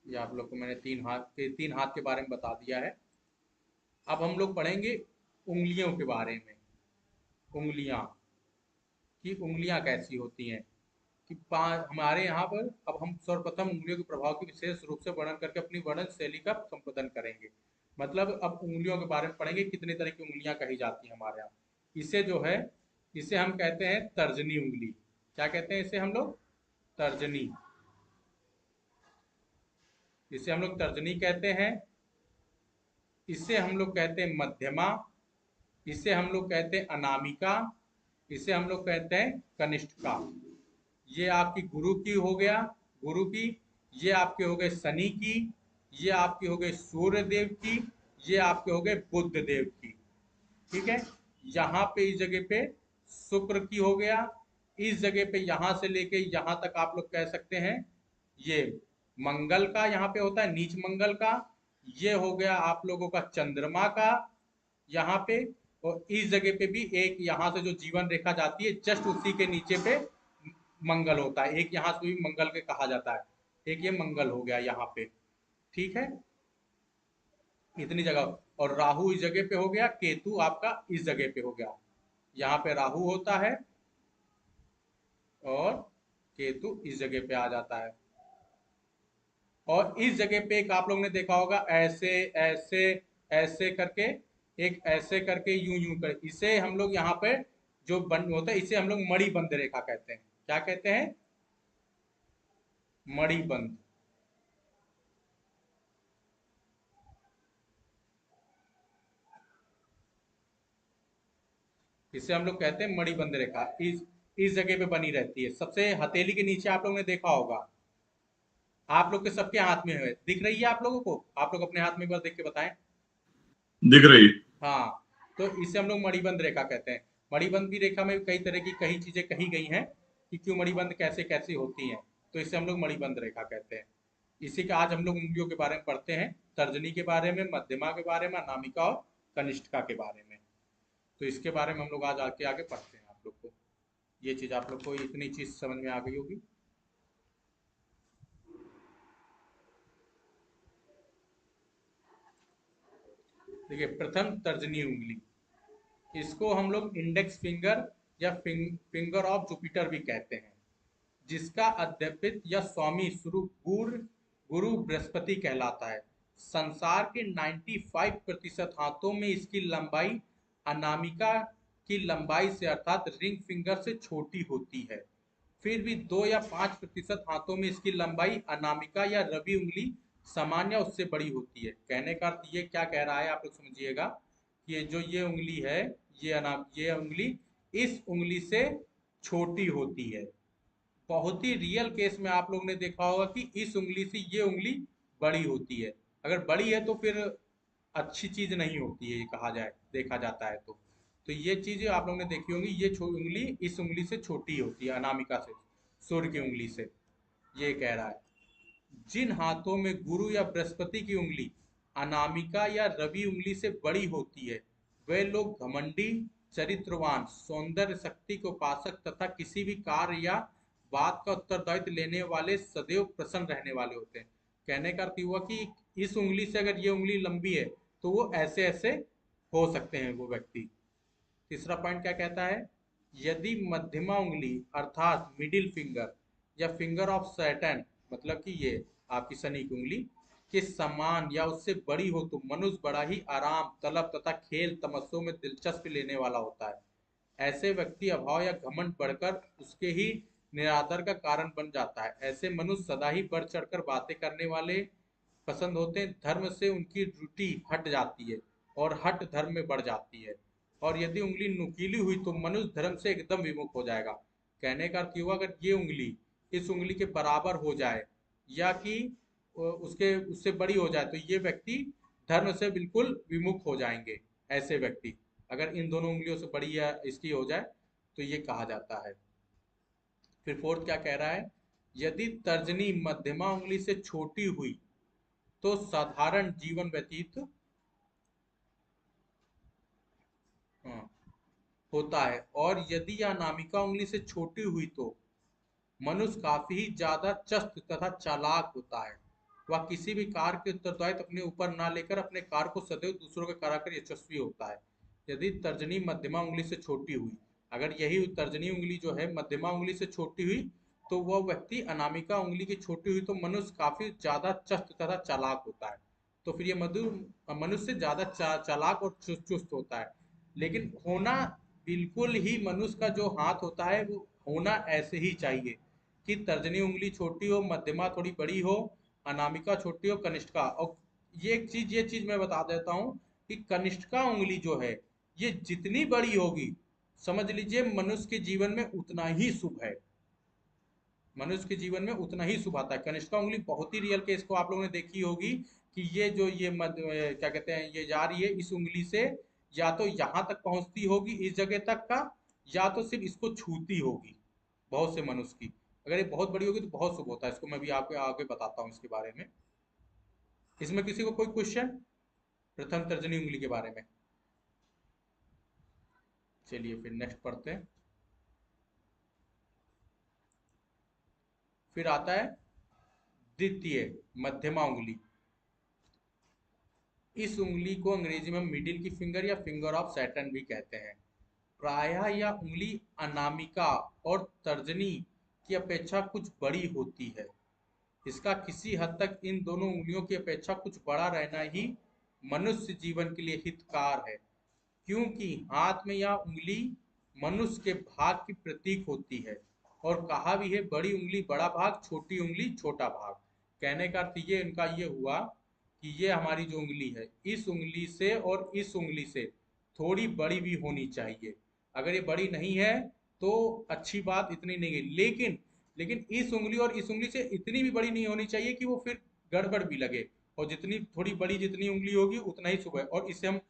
ये आप लोग को मैंने तीन हाथ के बारे में बता दिया है। अब हम लोग पढ़ेंगे उंगलियों के बारे में। उंगलियां, कि उंगलियां कैसी होती हैं, कि हमारे यहाँ पर अब हम सर्वप्रथम उंगलियों के प्रभाव की विशेष रूप से वर्णन करके अपनी वर्णन शैली का संपादन करेंगे। मतलब अब उंगलियों के बारे में पढ़ेंगे, कितने तरह की उंगलियां कही जाती हैं हमारे यहाँ। इसे जो है, इसे हम कहते हैं तर्जनी उंगली। क्या कहते हैं इसे हम लोग? तर्जनी। इसे हम लोग तर्जनी कहते हैं। इसे हम लोग कहते हैं मध्यमा। इसे हम लोग कहते हैं अनामिका। इसे हम लोग कहते हैं कनिष्ठिका। ये आपकी गुरु की हो गया, गुरु की। ये आपके हो गए शनि की। ये आपके हो गए सूर्य देव की। ये आपके हो गए बुध देव की। ठीक है। यहाँ पे इस जगह पे शुक्र की हो गया। इस जगह पे यहाँ से लेके यहाँ तक आप लोग कह सकते हैं ये मंगल का यहाँ पे होता है, नीच मंगल का। ये हो गया आप लोगों का चंद्रमा का यहाँ पे। और इस जगह पे भी एक यहाँ से जो जीवन रेखा जाती है, जस्ट उसी के नीचे पे मंगल होता है। एक यहाँ से भी मंगल के कहा जाता है, एक ये मंगल हो गया यहाँ पे। ठीक है, इतनी जगह। और राहु इस जगह पे हो गया, केतु आपका इस जगह पे हो गया। यहाँ पे राहु होता है और केतु इस जगह पे आ जाता है। और इस जगह पे एक आप लोग ने देखा होगा ऐसे ऐसे ऐसे करके, एक ऐसे करके यूं यूं कर, इसे हम लोग यहाँ पे जो बंद होता है, इसे हम लोग मणि बंद रेखा कहते हैं। क्या कहते हैं? मणि बंद। इसे हम लोग कहते हैं मणिबंध रेखा। इस जगह पे बनी रहती है, सबसे हथेली के नीचे आप लोगों ने देखा होगा। आप लोग के सबके हाथ में है, दिख रही है आप लोगों को? आप लोग अपने हाथ में एक बार देख के बताएं। दिख रही। हाँ, तो इसे हम लोग मणिबंध रेखा कहते हैं। मणिबंध की रेखा में कई तरह की कई चीजें कही गई हैं कि क्यों मणिबंध कैसे कैसे होती हैं, तो इसे हम लोग मणिबंध रेखा कहते हैं। इसी का आज हम लोग उंगलियों के बारे में पढ़ते हैं, तर्जनी के बारे में, मध्यमा के बारे में, अनामिका और कनिष्ठिका के बारे में। तो इसके बारे में हम लोग आज आगे आगे पढ़ते हैं आप लोग को। ये चीज आप लोग को इतनी चीज समझ में आ गई होगी। देखिए, प्रथम तर्जनी उंगली, इसको हम लोग इंडेक्स फिंगर या फिंगर ऑफ जुपिटर भी कहते हैं, जिसका अध्यपित या स्वामी शुरू गुरु बृहस्पति कहलाता है। संसार के 95% हाथों में इसकी लंबाई अनामिका की लंबाई से अर्थात रिंग फिंगर से छोटी होती है। फिर भी 2 या 5% हाथों में इसकी लंबाई अनामिका या रवि उंगली सामान्य उससे बड़ी होती है। कहने का अर्थ ये क्या कह रहा है आप लोग समझिएगा, कि ये उंगली है, ये उंगली इस उंगली से छोटी होती है। बहुत ही रियल केस में आप लोग ने देखा होगा कि इस उंगली से ये उंगली बड़ी होती है। अगर बड़ी है तो फिर अच्छी चीज नहीं होती है, ये कहा जाए देखा जाता है तो ये चीज आप लोगों ने देखी होंगी, ये उंगली इस उंगली से छोटी होती है, अनामिका से, सूर्य की उंगली से। ये कह रहा है जिन हाथों में गुरु या बृहस्पति की उंगली अनामिका या रवि उंगली से बड़ी होती है, वे लोग घमंडी, चरित्रवान, सौंदर्य शक्ति के उपासक तथा किसी भी कार्य या बात का उत्तरदायित्व लेने वाले, सदैव प्रसन्न रहने वाले होते हैं। कहने का अर्थ हुआ कि इस उंगली से अगर ये उंगली लंबी है तो वो ऐसे ऐसे हो सकते हैं वो व्यक्ति। तीसरा पॉइंट क्या कहता है, यदि मध्यमा उंगली अर्थात मिडिल फिंगर या फिंगर ऑफ सैटर्न, मतलब कि ये आपकी शनि की उंगली के समान या उससे बड़ी हो तो मनुष्य बड़ा ही आराम, तलब तथा खेल तमस्सों में दिलचस्पी लेने वाला होता है। ऐसे व्यक्ति अभाव या घमंड बढ़कर उसके ही निरादर का कारण बन जाता है। ऐसे मनुष्य सदा ही बढ़ चढ़कर बातें करने वाले पसंद होते हैं। धर्म से उनकी रुचि हट जाती है और हट धर्म में बढ़ जाती है। और यदि उंगली नुकीली हुई तो मनुष्य धर्म से एकदम विमुख हो जाएगा। कहने का अर्थ हुआ अगर ये उंगली इस उंगली के बराबर हो जाए या कि उसके उससे बड़ी हो जाए तो ये व्यक्ति धर्म से बिल्कुल विमुख हो जाएंगे। ऐसे व्यक्ति अगर इन दोनों उंगलियों से बड़ी या इसकी हो जाए तो ये कहा जाता है। फिर फोर्थ क्या कह रहा है, यदि तर्जनी मध्यमा उंगली से छोटी हुई तो साधारण जीवन व्यतीत हाँ, होता है, और यदि यह अनामिका उंगली से छोटी हुई तो मनुष्य काफी ही ज्यादा चस्त तथा चालाक होता है। वह किसी भी कार्य के उत्तरदायित्व अपने ऊपर न लेकर अपने कार्य को सदैव दूसरों के कराकर यशस्वी होता है। यदि तर्जनी मध्यमा उंगली से छोटी हुई, अगर यही तर्जनी उंगली जो है मध्यमा उंगली से छोटी हुई तो वह व्यक्ति अनामिका उंगली की छोटी हुई तो मनुष्य काफी ज्यादा चस्त तथा चालाक होता है। तो फिर ये मनुष्य ज्यादा चालाक और चुस्त होता है। लेकिन होना बिल्कुल ही मनुष्य का जो हाथ होता है वो होना ऐसे ही चाहिए कि तर्जनी उंगली छोटी हो, मध्यमा थोड़ी बड़ी हो, अनामिका छोटी हो, कनिष्ठा। और ये चीज मैं बता देता हूँ कि कनिष्ठा उंगली जो है ये जितनी बड़ी होगी समझ लीजिए मनुष्य के जीवन में उतना ही शुभ है, मनुष्य के जीवन में उतना ही शुभ आता है। कनिष्ठा उंगली बहुत ही रियल केस को आप लोगों ने देखी होगी कि ये जो ये क्या कहते हैं ये जा रही है इस उंगली से, या तो यहाँ तक पहुंचती होगी इस जगह तक का, या तो सिर्फ इसको छूती होगी बहुत से मनुष्य की। अगर ये बहुत बड़ी होगी तो बहुत शुभ होता है, इसको मैं भी आपको आगे बताता हूँ इसके बारे में। इसमें किसी को कोई क्वेश्चन प्रथम तर्जनी उंगली के बारे में? चलिए फिर नेक्स्ट पढ़ते हैं। फिर आता है द्वितीय मध्यमा उंगली। इस उंगली को अंग्रेजी में मिडिल की फिंगर या फिंगर ऑफ सैटर्न भी कहते हैं। प्रायः यह उंगली अनामिका और तर्जनी की अपेक्षा कुछ बड़ी होती है। इसका किसी हद तक इन दोनों उंगलियों की अपेक्षा कुछ बड़ा रहना ही मनुष्य जीवन के लिए हितकार है, क्योंकि हाथ में यह उंगली मनुष्य के भाग की प्रतीक होती है। और कहा भी है बड़ी उंगली बड़ा भाग, छोटी उंगली छोटा भाग। कहने का अर्थ ये इनका ये हुआ कि ये हमारी जो उंगली है इस उंगली से और इस उंगली से थोड़ी बड़ी भी होनी चाहिए। अगर ये बड़ी नहीं है तो अच्छी बात, इतनी नहीं है, लेकिन लेकिन इस उंगली और इस उंगली से इतनी भी बड़ी नहीं होनी चाहिए कि वो फिर गड़बड़ भी लगे। और जितनी थोड़ी बड़ी जितनी उंगली होगी उतना ही शुभ है। और इसे हम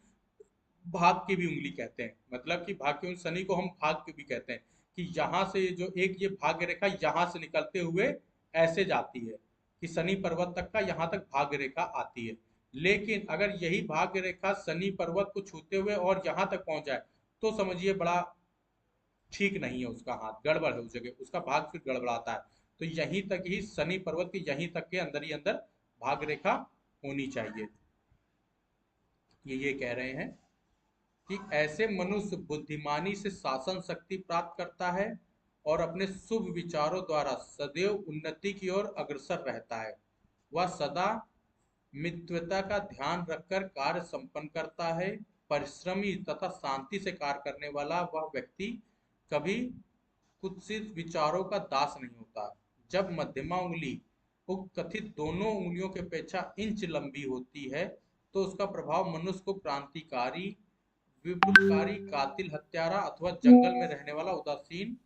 भाग की भी उंगली कहते हैं, मतलब कि भाग की शनि को हम भाग की भी कहते हैं कि यहाँ से जो एक ये भाग्य रेखा यहाँ से निकलते हुए ऐसे जाती है कि शनि पर्वत तक का यहाँ तक भाग्य रेखा आती है। लेकिन अगर यही भाग्य रेखा शनि पर्वत को छूते हुए और यहाँ तक पहुंच जाए तो समझिए बड़ा ठीक नहीं है, उसका हाथ गड़बड़ है, उस जगह उसका भाग फिर गड़बड़ाता है। तो यहीं तक ही शनि पर्वत के यहीं तक के अंदर ही अंदर भाग रेखा होनी चाहिए। ये कह रहे हैं कि ऐसे मनुष्य बुद्धिमानी से शासन शक्ति प्राप्त करता है और अपने शुभ विचारों द्वारा सदैव उन्नति की ओर अग्रसर रहता है। वह सदा मित्रता का ध्यान रखकर कार्य संपन्न करता है। परिश्रमी तथा शांति से कार्य करने वाला वह व्यक्ति कभी कुत्सित विचारों का दास नहीं होता। जब मध्यमा उंगली उक्त कथित दोनों उंगलियों की अपेक्षा इंच लंबी होती है तो उसका प्रभाव मनुष्य को क्रांतिकारी, विप्लवकारी, कातिल, हत्यारा अथवा जंगल में रहने वाला उदासीन,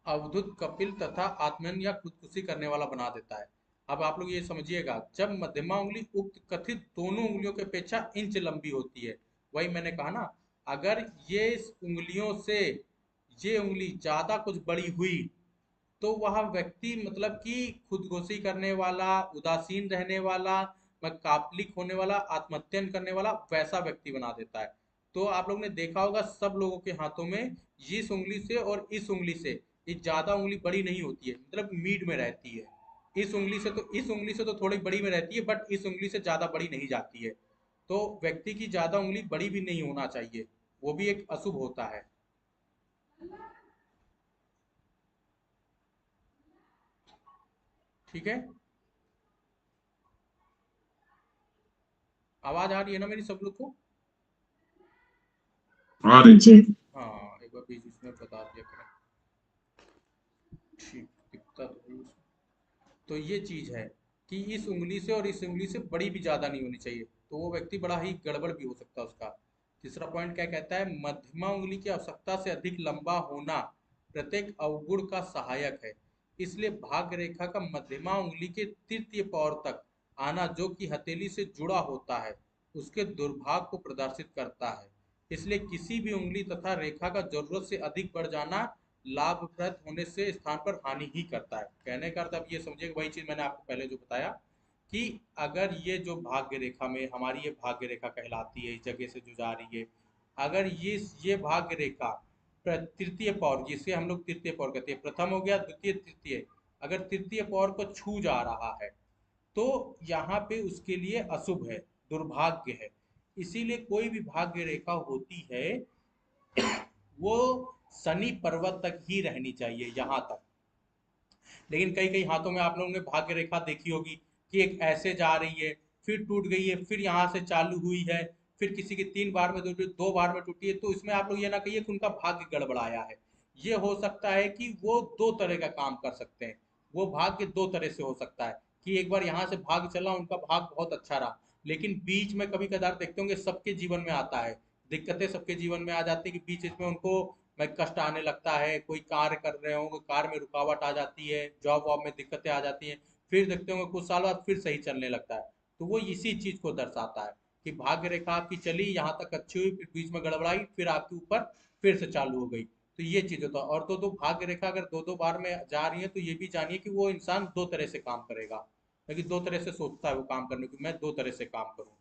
अवधूत, कपिल तथा आत्मन या खुदकुशी करने वाला बना देता है। अब आप लोग ये समझिएगा, जब मध्यमा उंगली उक्त कथित दोनों उंगलियों की अपेक्षा इंच लंबी होती है, वही मैंने कहा ना, अगर ये इस उंगलियों से ये उंगली ज्यादा कुछ बड़ी हुई तो वह व्यक्ति मतलब कि खुदकुशी करने वाला, उदासीन रहने वाला, कापलिक होने वाला, आत्महत्या करने वाला वैसा व्यक्ति बना देता है। तो आप लोग ने देखा होगा सब लोगों के हाथों में इस उंगली से और इस उंगली से ये ज्यादा उंगली बड़ी नहीं होती है, मतलब मीड में रहती है। इस उंगली से तो थोड़ी बड़ी में रहती है, बट इस उंगली से ज्यादा बड़ी नहीं जाती है। तो व्यक्ति की ज्यादा उंगली बड़ी भी नहीं होना चाहिए, वो भी एक अशुभ होता है। ठीक है, आवाज आ रही है ना मेरी सब लोग को? अरे जी हाँ, एक बार बीच बीच में बता दिया करें। ठीक, दिखता तो है उसमें। तो ये चीज है कि इस उंगली से और इस उंगली से बड़ी भी ज्यादा नहीं होनी चाहिए, तो वो व्यक्ति बड़ा ही गड़बड़ भी हो सकता है उसका। तीसरा पॉइंट क्या कहता है, मध्यमा उंगली की आवश्यकता से अधिक लंबा होना प्रत्येक अवगुण का सहायक है। इसलिए भाग्य रेखा का मध्यमा उंगली के तृतीय पौर तक आना, जो कि हथेली से जुड़ा होता है, उसके दुर्भाग्य को प्रदर्शित करता है। इसलिए किसी भी उंगली तथा रेखा का जरूरत से अधिक बढ़ जाना लाभप्रद होने से स्थान पर हानि ही करता है। कहने का अर्थ अब ये समझिए, वही चीज मैंने आपको पहले जो बताया कि अगर ये जो भाग्य रेखा में हमारी ये भाग्य रेखा कहलाती है, इस जगह से जो जा रही है, अगर ये भाग्य रेखा तृतीय पौर, जिसे हम लोग तृतीय पौर कहते हैं, प्रथम हो गया, द्वितीय, तृतीय, अगर तृतीय पौर को छू जा रहा है तो यहाँ पे उसके लिए अशुभ है, दुर्भाग्य है। इसीलिए कोई भी भाग्य रेखा होती है वो शनि पर्वत तक ही रहनी चाहिए, यहाँ तक। लेकिन कई कई हाथों में आप लोगों ने भाग्य रेखा देखी होगी कि एक ऐसे जा रही है, फिर टूट गई है, फिर यहाँ से चालू हुई है, फिर किसी की 3 बार में टूटी, 2 बार में टूटी है। तो इसमें आप लोग ये ना कहिए कि उनका भाग्य गड़बड़ाया है। ये हो सकता है कि वो दो तरह का काम कर सकते हैं, वो भाग्य दो तरह से हो सकता है कि एक बार यहाँ से भाग चला, उनका भाग बहुत अच्छा रहा, लेकिन बीच में कभी कदार देखते होंगे सबके जीवन में आता है, दिक्कतें सबके जीवन में आ जाती है कि बीच में उनको में कष्ट आने लगता है, कोई कार्य कर रहे होंगे, कार्य में रुकावट आ जाती है, जॉब वॉब में दिक्कतें आ जाती हैं, फिर देखते होंगे कुछ साल बाद फिर सही चलने लगता है। तो वो इसी चीज को दर्शाता है कि भाग्य रेखा आपकी चली यहाँ तक अच्छी हुई, फिर बीच में गड़बड़ाई, फिर आपके ऊपर फिर से चालू हो गई। तो ये चीज होता है। और दो भाग्य रेखा अगर दो दो बार में जा रही है तो ये भी जानिए कि वो इंसान दो तरह से काम करेगा, लेकिन दो तरह से सोचता है वो काम करने की, मैं दो तरह से काम करूँ।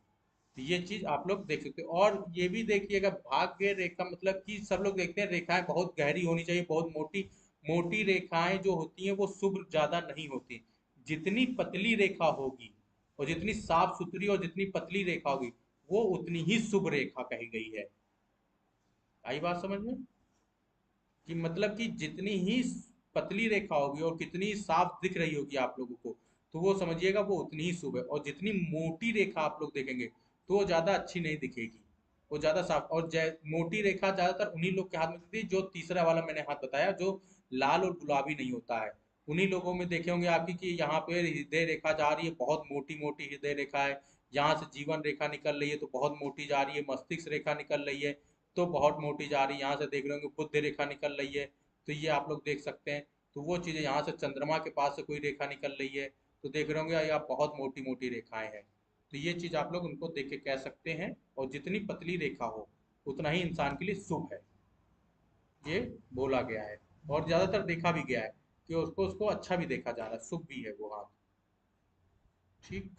तो ये चीज आप लोग देख सकते हो। और ये भी देखिएगा, भाग्य रेखा मतलब कि सब लोग देखते हैं रेखाएं बहुत गहरी होनी चाहिए, बहुत मोटी मोटी रेखाएं जो होती हैं वो शुभ ज्यादा नहीं होती। जितनी पतली रेखा होगी और जितनी साफ सुथरी और जितनी पतली रेखा होगी वो उतनी ही शुभ रेखा कही गई है। आई बात समझ में? कि मतलब कि जितनी ही पतली रेखा होगी और कितनी साफ दिख रही होगी आप लोगों को, तो वो समझिएगा वो उतनी ही शुभ है। और जितनी मोटी रेखा आप लोग देखेंगे तो वो ज्यादा अच्छी नहीं दिखेगी, वो ज्यादा साफ। और मोटी रेखा ज्यादातर उन्हीं लोग के हाथ में दिखती है जो तीसरा वाला मैंने हाथ बताया, जो लाल और गुलाबी नहीं होता है। उन्हीं लोगों में देखे होंगे आपकी कि यहाँ पे हृदय रेखा जा रही है, बहुत मोटी मोटी हृदय रेखा है, यहाँ से जीवन रेखा निकल रही है तो बहुत मोटी जा रही है, मस्तिष्क रेखा निकल रही है तो बहुत मोटी जा रही है, यहाँ से देख रहे होंगे बुद्ध रेखा निकल रही है, तो ये आप लोग देख सकते हैं। तो वो चीज़ें, यहाँ से चंद्रमा के पास से कोई रेखा निकल रही है तो देख रहे होंगे या बहुत मोटी मोटी रेखाएं हैं। तो ये चीज़ आप लोग उनको देख के कह सकते हैं। और जितनी पतली रेखा हो उतना ही इंसान के लिए शुभ है, ये बोला गया है। और ज़्यादातर देखा भी गया है कि उसको उसको अच्छा भी देखा जा रहा है, शुभ भी है वो हाथ। ठीक,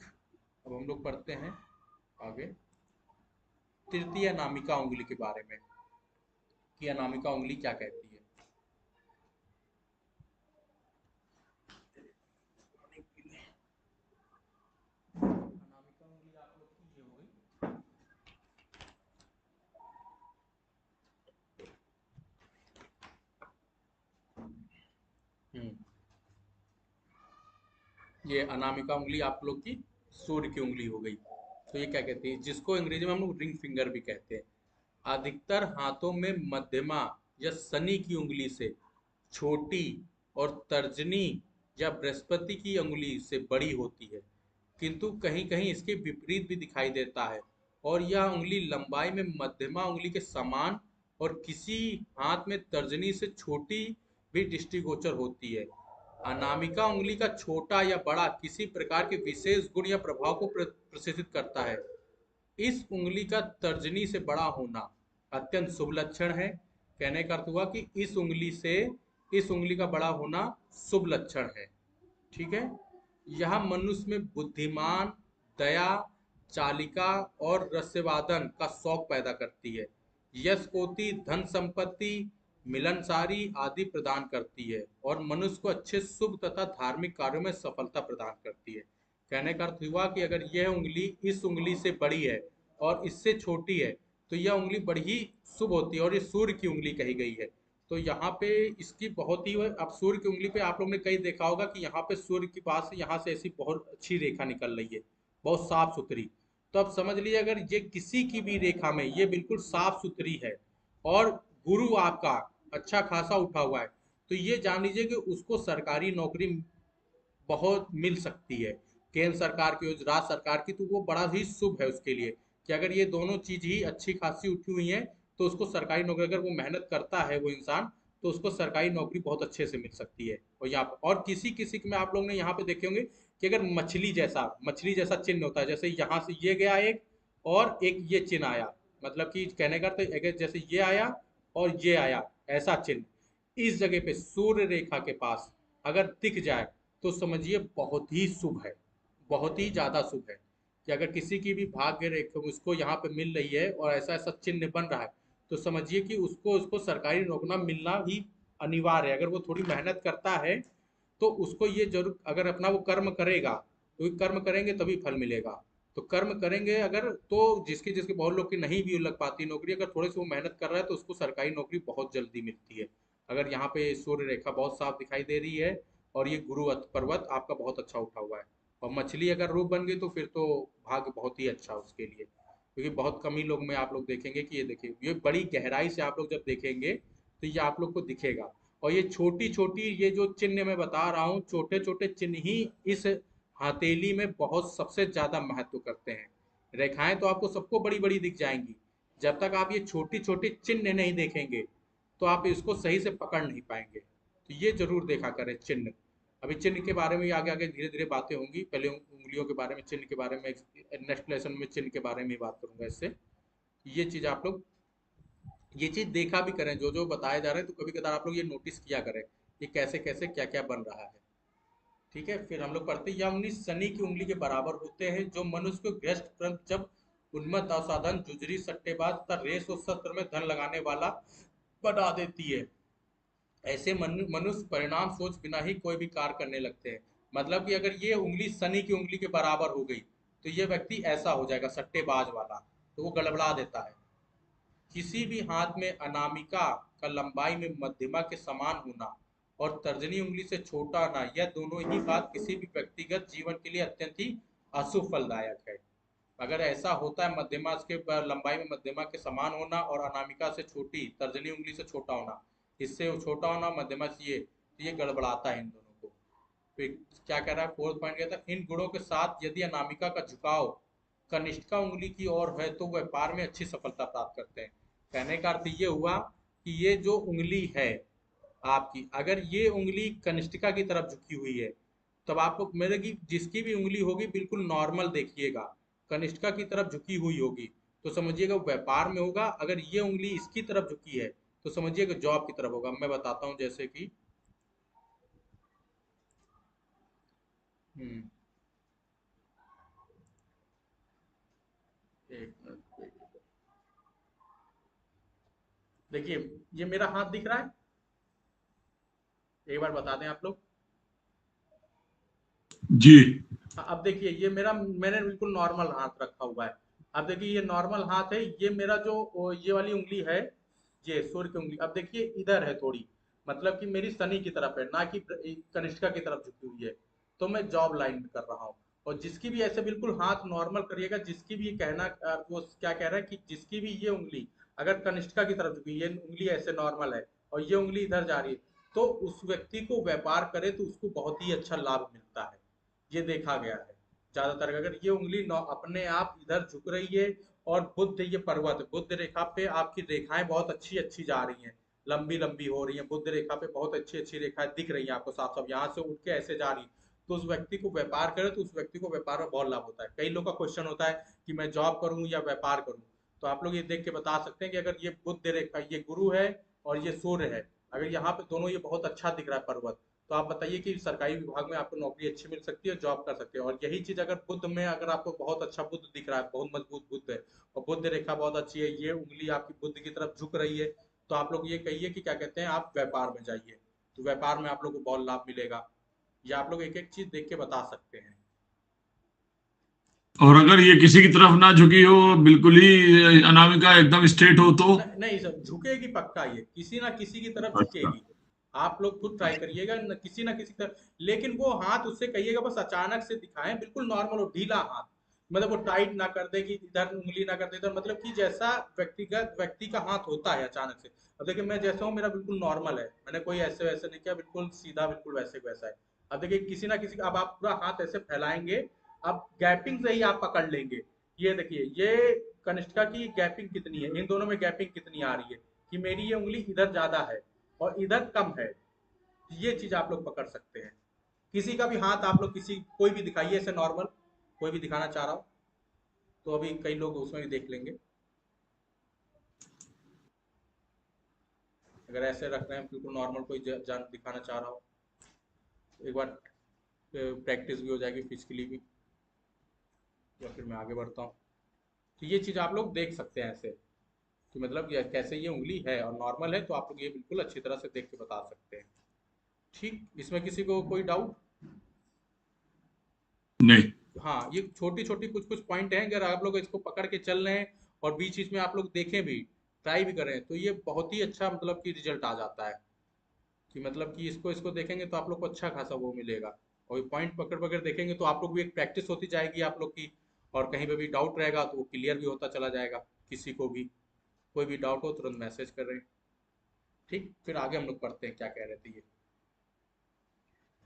अब हम लोग पढ़ते हैं आगे तृतीय अनामिका उंगली के बारे में कि अनामिका उंगली क्या कहती है। अनामिका उंगली आप लोग की ये हो गई। हम्म, ये अनामिका उंगली आप लोग की सूर्य की उंगली हो गई। तो ये क्या कहती है, जिसको अंग्रेजी में हम लोग रिंग फिंगर भी कहते हैं। अधिकतर हाथों में मध्यमा या शनि की उंगली से छोटी और तर्जनी या बृहस्पति की उंगली से बड़ी होती है, किंतु कहीं कहीं इसके विपरीत भी दिखाई देता है। और यह उंगली लंबाई में मध्यमा उंगली के समान और किसी हाथ में तर्जनी से छोटी भी दृष्टिगोचर होती है। अनामिका उंगली का छोटा या बड़ा किसी प्रकार के विशेष गुण या प्रभाव को प्रदर्शित करता है। इस उंगली का तर्जनी से बड़ा होना अत्यंत शुभ लक्षण है। कहने का अर्थ हुआ कि इस उंगली का बड़ा होना शुभ लक्षण है। ठीक है। यह मनुष्य में बुद्धिमान, दया, चालिका और रसवादन का शौक पैदा करती है। यश कोटि, धन संपत्ति, मिलनसारी आदि प्रदान करती है और मनुष्य को अच्छे शुभ तथा धार्मिक कार्यों में सफलता प्रदान करती है। कहने का अर्थ हुआ कि अगर यह उंगली इस उंगली से बड़ी है और इससे छोटी है तो यह उंगली बड़ी ही शुभ होती है और ये सूर्य की उंगली कही गई है। तो यहाँ पे इसकी बहुत ही, अब सूर्य की उंगली पे आप लोग ने कहीं देखा होगा कि यहाँ पे सूर्य के पास यहाँ से ऐसी बहुत अच्छी रेखा निकल रही है, बहुत साफ सुथरी। तो अब समझ लीजिए अगर ये किसी की भी रेखा में ये बिल्कुल साफ सुथरी है और गुरु आपका अच्छा खासा उठा हुआ है, तो ये जान लीजिए कि उसको सरकारी नौकरी बहुत मिल सकती है, केंद्र सरकार की, राज्य सरकार की। तो वो बड़ा ही शुभ है उसके लिए कि अगर ये दोनों चीज ही अच्छी खासी उठी हुई हैं तो उसको सरकारी नौकरी, अगर वो मेहनत करता है वो इंसान, तो उसको सरकारी नौकरी बहुत अच्छे से मिल सकती है। और यहाँ पर और किसी किसी में आप लोग ने यहाँ पे देखे होंगे कि अगर मछली जैसा चिन्ह होता है, जैसे यहाँ से ये गया एक और एक ये चिन्ह आया, मतलब कि कहने का तो अगर जैसे ये आया और ये आया, ऐसा चिन्ह इस जगह पे सूर्य रेखा के पास अगर दिख जाए तो समझिए बहुत ही शुभ है, बहुत ही ज़्यादा शुभ है। कि अगर किसी की भी भाग्य रेखा उसको यहाँ पे मिल रही है और ऐसा ऐसा चिन्ह बन रहा है तो समझिए कि उसको उसको सरकारी नौकरी मिलना ही अनिवार्य है। अगर वो थोड़ी मेहनत करता है तो उसको ये जरूर, अगर अपना वो कर्म करेगा, तो कर्म करेंगे तभी फल मिलेगा। तो कर्म करेंगे अगर, तो जिसकी जिसकी बहुत लोग की नहीं भी लग पाती नौकरी, अगर थोड़ी सी वो मेहनत कर रहा है तो उसको सरकारी नौकरी बहुत जल्दी मिलती है। अगर यहाँ पे सूर्य रेखा बहुत साफ दिखाई दे रही है और ये गुरु पर्वत आपका बहुत अच्छा उठा हुआ है और मछली अगर रूप बन गई तो फिर तो भाग्य बहुत ही अच्छा उसके लिए, क्योंकि बहुत कम ही लोग में आप लोग देखेंगे कि ये देखिए ये बड़ी गहराई से आप लोग जब देखेंगे तो ये आप लोग को दिखेगा। और ये छोटी छोटी ये जो चिन्ह मैं बता रहा हूँ, छोटे छोटे चिन्ह ही इस हथेली में बहुत सबसे ज्यादा महत्व करते हैं। रेखाएं तो आपको सबको बड़ी बड़ी दिख जाएंगी, जब तक आप ये छोटी छोटी चिन्ह नहीं देखेंगे तो आप इसको सही से पकड़ नहीं पाएंगे। तो ये जरूर देखा करें चिन्ह। अभी चिन्ह के बारे में आगे आगे धीरे धीरे बातें होंगी, पहले उंगलियों के बारे में, चिन्ह के बारे में नेक्स्ट लेसन में चिन्ह के बारे में बात करूंगा। इससे ये चीज आप लोग ये चीज देखा भी करें, जो जो बताया जा रहा है, तो कभी कदार आप लोग ये नोटिस किया करें कि कैसे कैसे क्या क्या बन रहा है। ठीक है। फिर हम लोग पढ़ते हैं, यह उंगली शनि की उंगली के बराबर होते हैं जो मनुष्य को ग्रस्त ग्रंथ जब उन्मत्त असाधन जुजरी सट्टेबाज तथा रेस और शस्त्र में धन लगाने वाला बना देती है। ऐसे मनुष्य परिणाम सोच बिना ही कोई भी कार्य करने लगते हैं। मतलब कि अगर ये उंगली शनि की उंगली के बराबर हो गई तो ये व्यक्ति ऐसा हो जाएगा सट्टेबाज वाला, तो वो गड़बड़ा देता है। किसी भी हाथ में अनामिका का लंबाई में मध्यमा के समान होना और तर्जनी उंगली से छोटा होना, यह दोनों ही बात किसी भी व्यक्तिगत जीवन के लिए अत्यंत ही अशुभ फलदायक है। अगर ऐसा होता है मध्यमा के लंबाई में मध्यमा के समान होना और अनामिका से छोटी, तर्जनी उंगली से छोटा होना, इससे वो छोटा होना मध्यमा से ये, तो ये गड़बड़ाता है इन दोनों को। फिर क्या कह रहा है, फोर्थ पॉइंट कहता है इन गुणों के साथ यदि अनामिका का झुकाव कनिष्ठिका उंगली की ओर है तो व्यापार में अच्छी सफलता प्राप्त करते हैं। कहने का अर्थ ये हुआ कि ये जो उंगली है आपकी, अगर ये उंगली कनिष्ठिका की तरफ झुकी हुई है तब आपको मेरे की जिसकी भी उंगली होगी बिल्कुल नॉर्मल देखिएगा, कनिष्ठिका की तरफ झुकी हुई होगी तो समझिएगा व्यापार में होगा। अगर ये उंगली इसकी तरफ झुकी है तो समझिएगा जॉब की तरफ होगा। मैं बताता हूँ जैसे कि हम्म, एक मिनट देखिए, ये मेरा हाथ दिख रहा है, एक बार बता दें आप लोग। जी। हाँ, अब देखिए ये मेरा, मैंने बिल्कुल नॉर्मल हाथ रखा हुआ है। अब देखिए ये नॉर्मल हाथ है, ये मेरा जो ये वाली उंगली है, ये सूर्य की उंगली, अब देखिए इधर है थोड़ी, मतलब कि मेरी शनि की तरफ है, ना कि कनिष्ठिका की तरफ झुकी हुई है। तो मैं जॉब लाइन में कर रहा हूँ। और जिसकी भी ऐसे बिल्कुल हाथ नॉर्मल करिएगा, जिसकी भी ये कहना वो क्या कह रहा है कि जिसकी भी ये उंगली अगर कनिष्ठिका की तरफ झुकी, ये उंगली ऐसे नॉर्मल है और ये उंगली इधर जा रही है, तो उस व्यक्ति को व्यापार करे तो उसको बहुत ही अच्छा लाभ मिलता है। ये देखा गया है ज्यादातर। अगर ये उंगली अपने आप इधर झुक रही है और बुद्ध, ये पर्वत बुद्ध रेखा पे आपकी रेखाएं बहुत अच्छी अच्छी जा रही हैं, लंबी लंबी हो रही है, बुद्ध रेखा पे बहुत अच्छी अच्छी रेखाएं दिख रही हैं आपको साफ साफ, यहाँ से उठ के ऐसे जा रही, तो उस व्यक्ति को व्यापार करे तो उस व्यक्ति को व्यापार में बहुत लाभ होता है। कई लोग का क्वेश्चन होता है कि मैं जॉब करूं या व्यापार करूं, तो आप लोग ये देख के बता सकते हैं कि अगर ये बुद्ध रेखा, ये गुरु है और ये सूर्य है, अगर यहाँ पे दोनों ये बहुत अच्छा दिख रहा है पर्वत, तो आप बताइए कि सरकारी विभाग में आपको नौकरी अच्छी मिल सकती है, जॉब कर सकते हैं। और यही चीज अगर बुद्ध में अगर आपको बहुत अच्छा बुद्ध दिख रहा है, बहुत मजबूत बुद्ध है और बुद्ध रेखा बहुत अच्छी है, ये उंगली आपकी बुद्ध की तरफ झुक रही है, तो आप लोग ये कहिए कि क्या कहते हैं, आप व्यापार में जाइए, तो व्यापार में आप लोग को बहुत लाभ मिलेगा। ये आप लोग एक एक चीज देख के बता सकते हैं। और अगर ये किसी की तरफ ना झुकी हो, बिल्कुल ही अनामिका एकदम स्ट्रेट हो तो? नहीं सर, झुकेगी पक्का, ये किसी ना किसी की तरफ अच्छा। झुकेगी। आप लोग खुद ट्राई करिएगा, न किसी तरफ, लेकिन वो हाथ उससे कहिएगा बस अचानक से दिखाएं, बिल्कुल नॉर्मल हो, ढीला हाथ, मतलब वो टाइट ना कर दे कि इधर उंगली ना कर दे इधर, मतलब कि जैसा व्यक्ति का हाथ होता है अचानक से। अब देखिए मैं जैसा हूँ मेरा बिल्कुल नॉर्मल है, मैंने कोई ऐसे वैसे नहीं किया, बिल्कुल सीधा, बिल्कुल वैसे वैसा है। अब देखिए किसी ना किसी, अब आप पूरा हाथ ऐसे फैलाएंगे, अब गैपिंग से ही आप पकड़ लेंगे। ये देखिए, ये कनिष्ठा की गैपिंग कितनी है, इन दोनों में गैपिंग कितनी आ रही है, कि मेरी ये उंगली इधर ज्यादा है और इधर कम है, ये चीज आप लोग पकड़ सकते हैं। किसी का भी हाथ आप लोग किसी कोई भी दिखाइए ऐसे नॉर्मल, कोई भी दिखाना चाह रहा हो तो अभी कई लोग उसमें भी देख लेंगे। अगर ऐसे रख रहे हैं बिल्कुल नॉर्मल, कोई जान दिखाना चाह रहा हो, एक बार प्रैक्टिस भी हो जाएगी फिजिकली भी, या फिर मैं आगे बढ़ता हूँ। तो ये चीज आप लोग देख सकते हैं ऐसे, कि मतलब ये कैसे ये उंगली है और नॉर्मल है, तो आप लोग ये बिल्कुल अच्छी तरह से देख के बता सकते हैं। ठीक, इसमें किसी को कोई डाउट? नहीं। हाँ, ये छोटी छोटी कुछ कुछ पॉइंट हैं, अगर आप लोग इसको पकड़ के चल रहे हैं और बीच बीच में आप लोग देखें भी, ट्राई भी करें, तो ये बहुत ही अच्छा मतलब कि रिजल्ट आ जाता है, कि मतलब कि इसको इसको देखेंगे तो आप लोग को अच्छा खासा वो मिलेगा। और पॉइंट पकड़ पकड़ देखेंगे तो आप लोग भी एक प्रैक्टिस होती जाएगी आप लोग की, और कहीं पे भी डाउट रहेगा तो वो क्लियर भी होता चला जाएगा। किसी को भी कोई भी डाउट हो तुरंत मैसेज कर रहे हैं। ठीक, फिर आगे हम लोग पढ़ते हैं क्या कह रहे थे ये।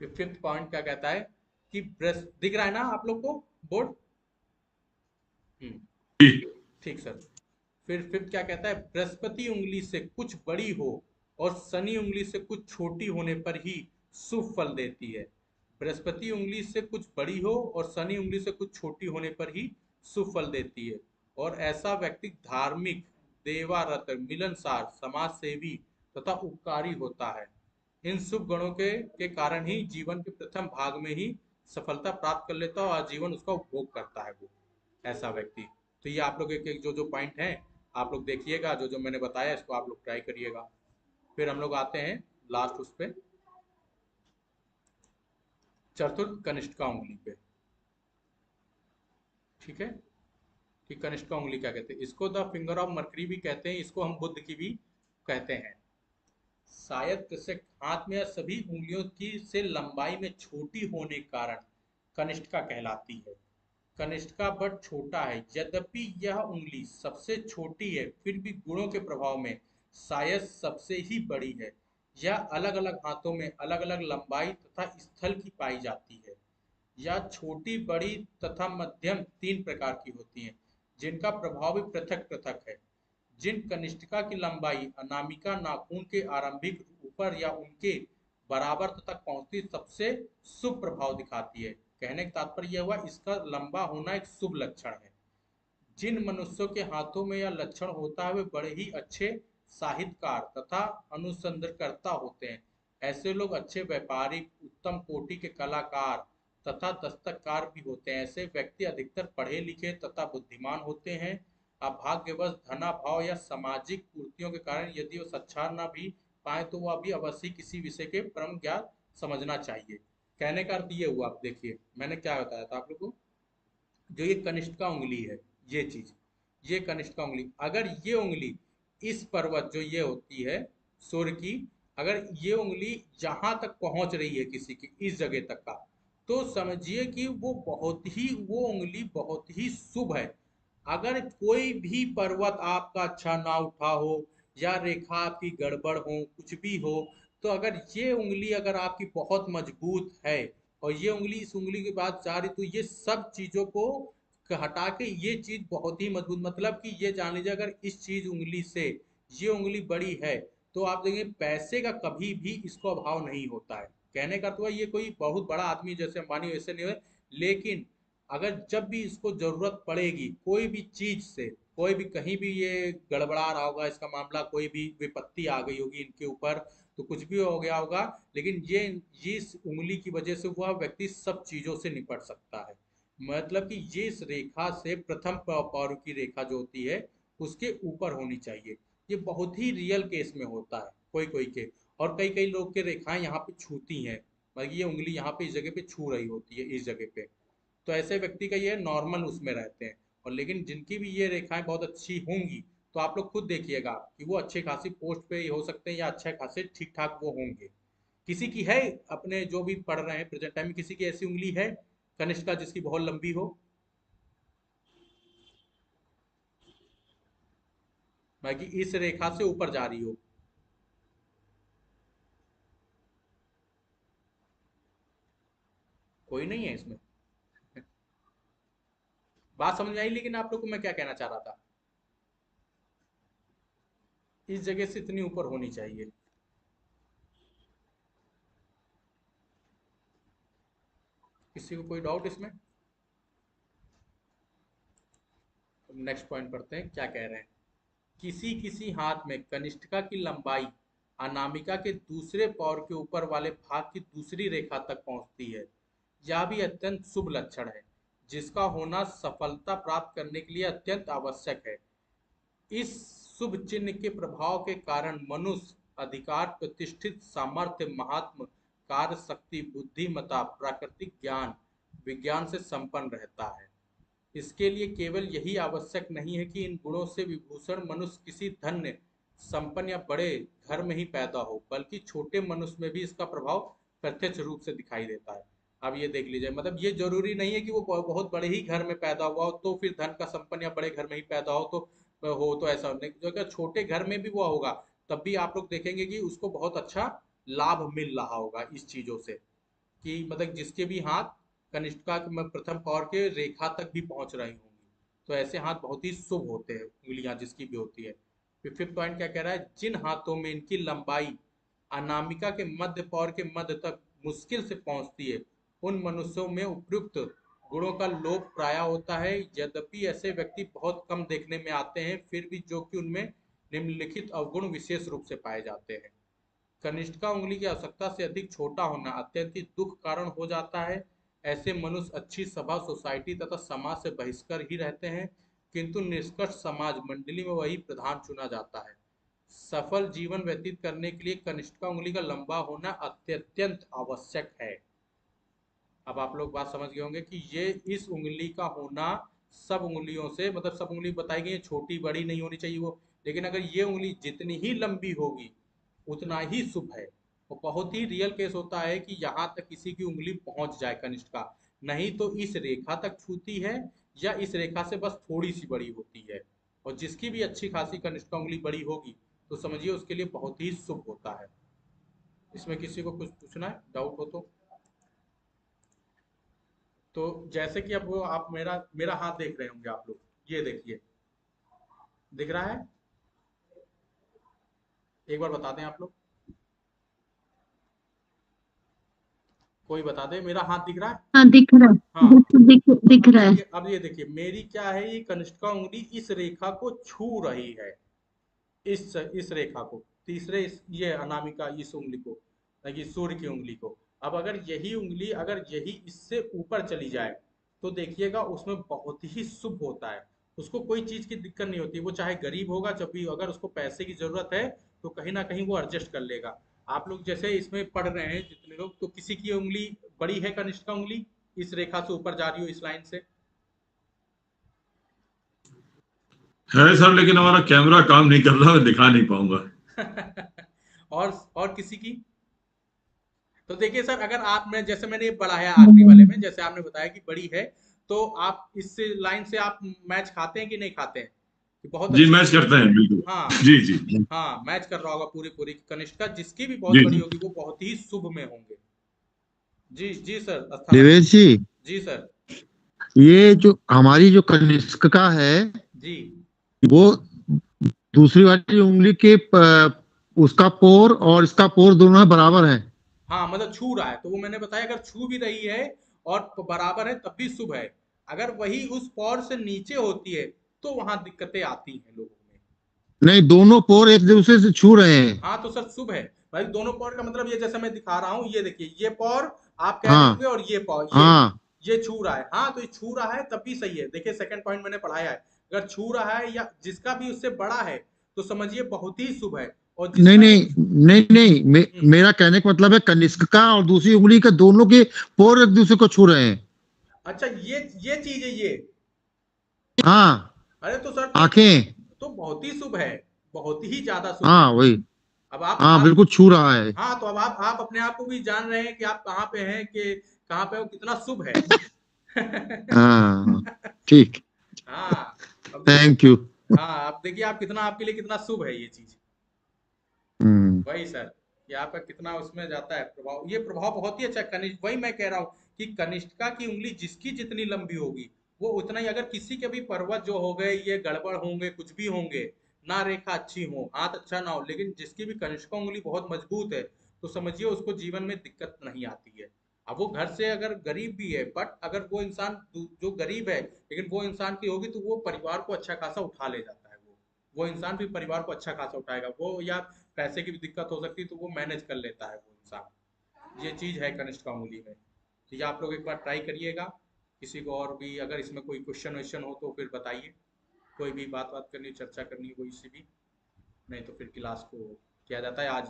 फिर फिफ्थ पॉइंट क्या कहता है, कि ब्रश दिख रहा है ना आप लोग को बोर्ड? हम्म, जी। ठीक सर। फिर फिफ्थ क्या कहता है, बृहस्पति उंगली से कुछ बड़ी हो और शनि उंगली से कुछ छोटी होने पर ही शुभ फल देती है। बृहस्पति उंगली से कुछ बड़ी हो और शनि उंगली से कुछ छोटी होने पर ही शुभ फल देती है, और ऐसा व्यक्ति धार्मिक, देवारत, मिलनसार, समाज सेवी तथा उपकारी होता है। इन शुभ गुणों के कारण ही जीवन के प्रथम भाग में ही सफलता प्राप्त कर लेता है और आजीवन उसका उपभोग करता है वो, ऐसा व्यक्ति। तो ये आप लोग एक एक जो जो पॉइंट हैं आप लोग देखिएगा, जो जो मैंने बताया इसको आप लोग ट्राई करिएगा। फिर हम लोग आते हैं लास्ट उस पे, चतुर्थ कनिष्ठा उंगली पे। ठीक है, कि कनिष्ठा उंगली क्या कहते हैं, इसको द फिंगर ऑफ मरकरी भी कहते हैं, इसको हम बुद्ध की भी कहते हैं। शायद कृषक हाथ में या सभी उंगलियों की से लंबाई में छोटी होने के कारण कनिष्ठा कहलाती है। कनिष्ठा बट छोटा है, यद्यपि यह उंगली सबसे छोटी है, फिर भी गुणों के प्रभाव में शायद सबसे ही बड़ी है। यह अलग अलग हाथों में अलग अलग लंबाई तथा स्थल की पाई जाती है। यह छोटी, बड़ी तथा मध्यम तीन प्रकार की होती हैं, जिनका प्रभाव भी पृथक पृथक है। जिन कनिष्ठिका की लंबाई अनामिका नाखून के आरंभिक ऊपर या उनके बराबर तक पहुंचती सबसे शुभ प्रभाव दिखाती है। कहने का तात्पर्य यह हुआ, इसका लंबा होना एक शुभ लक्षण है। जिन मनुष्यों के हाथों में यह लक्षण होता है वे बड़े ही अच्छे साहित्यकार तथा अनुसंधानकर्ता होते हैं। ऐसे लोग अच्छे व्यापारिक, उत्तम कोटि के कलाकार तथा दस्तकार भी होते हैं। ऐसे व्यक्ति अधिकतर पढ़े लिखे तथा बुद्धिमान होते हैं। अभाग्यवश धनाभाव या सामाजिक कुर्तियों के कारण यदि वो साक्षात ना भी पाए तो वह भी अवश्य किसी विषय के परम ज्ञान समझना चाहिए। कहने का अर्थ ये हुआ, आप देखिए मैंने क्या बताया था आप लोग को, जो ये कनिष्ठा उंगली है, ये चीज, ये कनिष्ठा उंगली, अगर ये उंगली इस पर्वत जो ये होती है सूर्य की, अगर ये उंगली जहां तक पहुंच रही है किसी की इस जगह तक का, तो समझिए कि वो बहुत ही, वो उंगली बहुत ही शुभ है। अगर कोई भी पर्वत आपका अच्छा ना उठा हो या रेखा आपकी गड़बड़ हो, कुछ भी हो, तो अगर ये उंगली अगर आपकी बहुत मजबूत है और ये उंगली इस उंगली के बाद जा रही, तो ये सब चीजों को हटा के ये चीज बहुत ही मजबूत, मतलब कि ये जान लीजिए अगर इस चीज उंगली से ये उंगली बड़ी है तो आप देखेंगे पैसे का कभी भी इसको अभाव नहीं होता है। कहने का तो है ये कोई बहुत बड़ा आदमी जैसे अंबानी वैसे नहीं है, लेकिन अगर जब भी इसको जरूरत पड़ेगी कोई भी चीज से, कोई भी कहीं भी ये गड़बड़ा रहा होगा इसका मामला, कोई भी विपत्ति आ गई होगी इनके ऊपर, तो कुछ भी हो गया होगा, लेकिन ये इस उंगली की वजह से वह व्यक्ति सब चीजों से निपट सकता है। मतलब कि ये इस रेखा से प्रथम पौर की रेखा जो होती है उसके ऊपर होनी चाहिए। ये बहुत ही रियल केस में होता है कोई कोई के, और कई कई लोग के रेखाएं यहाँ पे छूती हैं, मतलब ये उंगली यहाँ पे इस जगह पे छू रही होती है इस जगह पे, तो ऐसे व्यक्ति का ये नॉर्मल उसमें रहते हैं। और लेकिन जिनकी भी ये रेखाएं बहुत अच्छी होंगी तो आप लोग खुद देखिएगा कि वो अच्छे खासी पोस्ट पे हो सकते हैं या अच्छे खासे ठीक ठाक वो होंगे। किसी की है अपने जो भी पढ़ रहे हैं प्रेजेंट टाइम में, किसी की ऐसी उंगली है कनिष्ठ का जिसकी बहुत लंबी हो, बाकी इस रेखा से ऊपर जा रही हो? कोई नहीं है इसमें? बात समझ में आई लेकिन आप लोग को मैं क्या कहना चाह रहा था? इस जगह से इतनी ऊपर होनी चाहिए। किसी को कोई डाउट इसमें? नेक्स्ट पॉइंट पढ़ते हैं क्या कह रहे हैं। किसी किसी हाथ में कनिष्ठिका की लंबाई अनामिका के दूसरे पौर के ऊपर वाले भाग की दूसरी रेखा तक पहुंचती है। यह भी अत्यंत शुभ लक्षण है जिसका होना सफलता प्राप्त करने के लिए अत्यंत आवश्यक है। इस शुभ चिन्ह के प्रभाव के कारण मनुष्य अधिकार, प्रतिष्ठित, सामर्थ्य, महात्म, कार्य शक्ति, बुद्धिमत्ता, प्राकृतिक ज्ञान, विज्ञान से संपन्न रहता है। इसके लिए केवल यही आवश्यक नहीं है कि इन गुणों से विभूषण मनुष्य किसी धन्य, संपन्न या बड़े घर में ही पैदा हो, बल्कि छोटे मनुष्य में भी इसका प्रभाव प्रत्यक्ष रूप से दिखाई देता है। अब ये देख लीजिए, मतलब ये जरूरी नहीं है कि वो बहुत बड़े ही घर में पैदा हुआ हो तो फिर धन का संपन्न या बड़े घर में ही पैदा हो तो ऐसा नहीं, जो अगर छोटे घर में भी वो होगा तब भी आप लोग देखेंगे कि उसको बहुत अच्छा लाभ मिल रहा होगा इस चीजों से, कि मतलब जिसके भी हाथ कनिष्ठिका में प्रथम पौर के रेखा तक भी पहुंच रही होंगी, तो ऐसे हाथ बहुत ही शुभ होते हैं, उंगलियां जिसकी भी होती है। फिर फिफ्थ पॉइंट क्या कह रहा है, जिन हाथों में इनकी लंबाई अनामिका के मध्य पौर के मध्य तक मुश्किल से पहुंचती है उन मनुष्यों में उपयुक्त गुणों का लोप प्राय होता है। यद्यपि ऐसे व्यक्ति बहुत कम देखने में आते हैं, फिर भी जो कि उनमें निम्नलिखित अवगुण विशेष रूप से पाए जाते हैं। कनिष्ठिका उंगली की आवश्यकता से अधिक छोटा होना अत्यंत ही दुख कारण हो जाता है। ऐसे मनुष्य अच्छी सभा, सोसाइटी तथा समाज से बहिष्कार ही रहते हैं, किंतु निष्कर्ष समाज मंडली में वही प्रधान चुना जाता है। सफल जीवन व्यतीत करने के लिए कनिष्ठिका उंगली का लंबा होना अत्यंत आवश्यक है। अब आप लोग बात समझ गए होंगे कि ये इस उंगली का होना सब उंगलियों से, मतलब सब उंगली बताई गई है, छोटी बड़ी नहीं होनी चाहिए वो, लेकिन अगर ये उंगली जितनी ही लंबी होगी उतना ही शुभ है। और बहुत ही रियल केस होता है कि यहाँ तक किसी की उंगली पहुंच जाए कनिष्ठिका, नहीं तो इस रेखा तक छूती है या इस रेखा से बस थोड़ी सी बड़ी होती है। और जिसकी भी अच्छी खासी कनिष्ठिका उंगली बड़ी होगी तो समझिए उसके लिए बहुत ही शुभ होता है। इसमें किसी को कुछ पूछना है, डाउट हो तो जैसे कि अब वो आप मेरा मेरा हाथ देख रहे होंगे आप लोग, ये देखिए, दिख रहा है? एक बार बता दें आप लोग, कोई बता दे, मेरा हाथ दिख रहा है? हाँ दिख रहा है, हाँ, दिख अब रहा है। देखिए, अब ये देखिए मेरी क्या है, ये कनिष्ठिका उंगली इस रेखा को छू रही है, इस रेखा को, ये अनामिका इस उंगली को, ये सूर्य की उंगली को। अब अगर यही उंगली अगर यही इससे ऊपर चली जाए तो देखिएगा उसमें बहुत ही शुभ होता है, उसको कोई चीज की दिक्कत नहीं होती, वो चाहे गरीब होगा, जब भी अगर उसको पैसे की जरूरत है तो कहीं ना कहीं वो एडजस्ट कर लेगा। आप लोग जैसे इसमें पढ़ रहे हैं जितने लोग, तो किसी की उंगली बड़ी है कनिष्ठिका उंगली इस रेखा से ऊपर जा रही हो, इस लाइन से? है सर, लेकिन हमारा कैमरा काम नहीं कर रहा, मैं दिखा नहीं पाऊंगा। और किसी की? तो देखिए सर, अगर आप में जैसे मैंने ये बढ़ाया आखिरी वाले में, जैसे आपने बताया कि बड़ी है, तो आप इस लाइन से आप मैच खाते हैं कि नहीं खाते हैं कि बहुत जी अच्छी मैच करते हैं, बिल्कुल। हाँ, जी जी हाँ मैच कर रहा होगा पूरी पूरी, कनिष्ठिका जिसकी भी जी बहुत बड़ी जी। होगी वो बहुत ही शुभ में होंगे। जी जी सर, देवेश अस्थाना जी, जी सर। ये जो हमारी जो कनिष्ठिका है जी वो दूसरी वाली उंगली के उसका पोर और इसका पोर दोनों बराबर है। हाँ मतलब छू रहा है, तो वो मैंने बताया अगर छू भी रही है और बराबर है तब भी शुभ है। अगर वही उस पौर से नीचे होती है तो वहां दिक्कतें आती हैं लोगों में। नहीं, दोनों पोर एक दूसरे से छू रहे हैं। हाँ तो सर शुभ है भाई, दोनों पौर का मतलब ये जैसे मैं दिखा रहा हूँ, ये देखिए ये पौर आप कह रहे हाँ होंगे और ये पौर हाँ ये छू रहा है। हाँ तो ये छू रहा है तब भी सही है। देखिए सेकंड पॉइंट मैंने पढ़ाया है, अगर छू रहा है या जिसका भी उससे बड़ा है तो समझिए बहुत ही शुभ है, और नहीं जिसका नहीं भी नहीं नहीं हम्म, मेरा कहने का मतलब है कनिष्क का और दूसरी उंगली के दोनों के पोर एक दूसरे को छू रहे हैं। अच्छा ये चीज है ये। हाँ, अरे तो सर आंखें। तो बहुत ही शुभ है, बहुत ही ज्यादा शुभ है। हाँ वही। अब हाँ आप बिल्कुल छू रहा है। हाँ तो अब आप अपने आप को भी जान रहे हैं कि आप कहाँ पे हैं, कि कहाँ पे हो, कितना शुभ है। हाँ ठीक। हाँ अब देखिए, थैंक यू। हाँ अब देखिए आप कितना, आपके लिए कितना शुभ है ये चीज। हम्म। वही सर, कि आपका कितना उसमें जाता है प्रभाव, ये प्रभाव बहुत ही अच्छा है। कनिष्ठ, वही मैं कह रहा हूँ कि कनिष्ठिका की उंगली जिसकी जितनी लंबी होगी वो उतना ही, अगर किसी के भी पर्वत जो हो गए ये गड़बड़ होंगे, कुछ भी होंगे, ना रेखा अच्छी हो, हाथ अच्छा ना हो, लेकिन जिसकी भी कनिष्ठिका उंगली बहुत मजबूत है तो समझिए उसको जीवन में दिक्कत नहीं आती है। अब वो घर से अगर गरीब भी है, बट अगर वो इंसान जो गरीब है लेकिन वो इंसान की होगी तो वो परिवार को अच्छा खासा उठा ले जाता है। वो इंसान भी परिवार को अच्छा खासा उठाएगा वो, या पैसे की भी दिक्कत हो सकती है तो वो मैनेज कर लेता है वो इंसान। ये चीज़ है कनिष्ठ उंगली में। तो ये आप लोग एक बार ट्राई करिएगा। किसी को और भी अगर इसमें कोई क्वेश्चन वेश्चन हो तो फिर बताइए, कोई भी बात करनी, चर्चा करनी कोई सी भी, नहीं तो फिर क्लास को किया जाता है। आज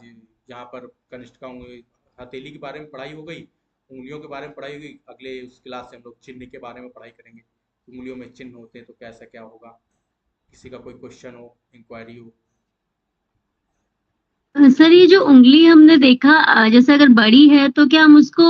यहाँ पर कनिष्ठ का हथेली के बारे में पढ़ाई हो गई, उंगलियों के बारे में पढ़ाई हो गई। अगले उस क्लास से हम लोग चिन्ह के बारे में पढ़ाई करेंगे, उंगलियों में चिन्ह होते हैं तो कैसा क्या होगा। किसी का कोई क्वेश्चन हो, इंक्वायरी हो। सर ये जो उंगली हमने देखा, जैसे अगर बड़ी है तो क्या हम उसको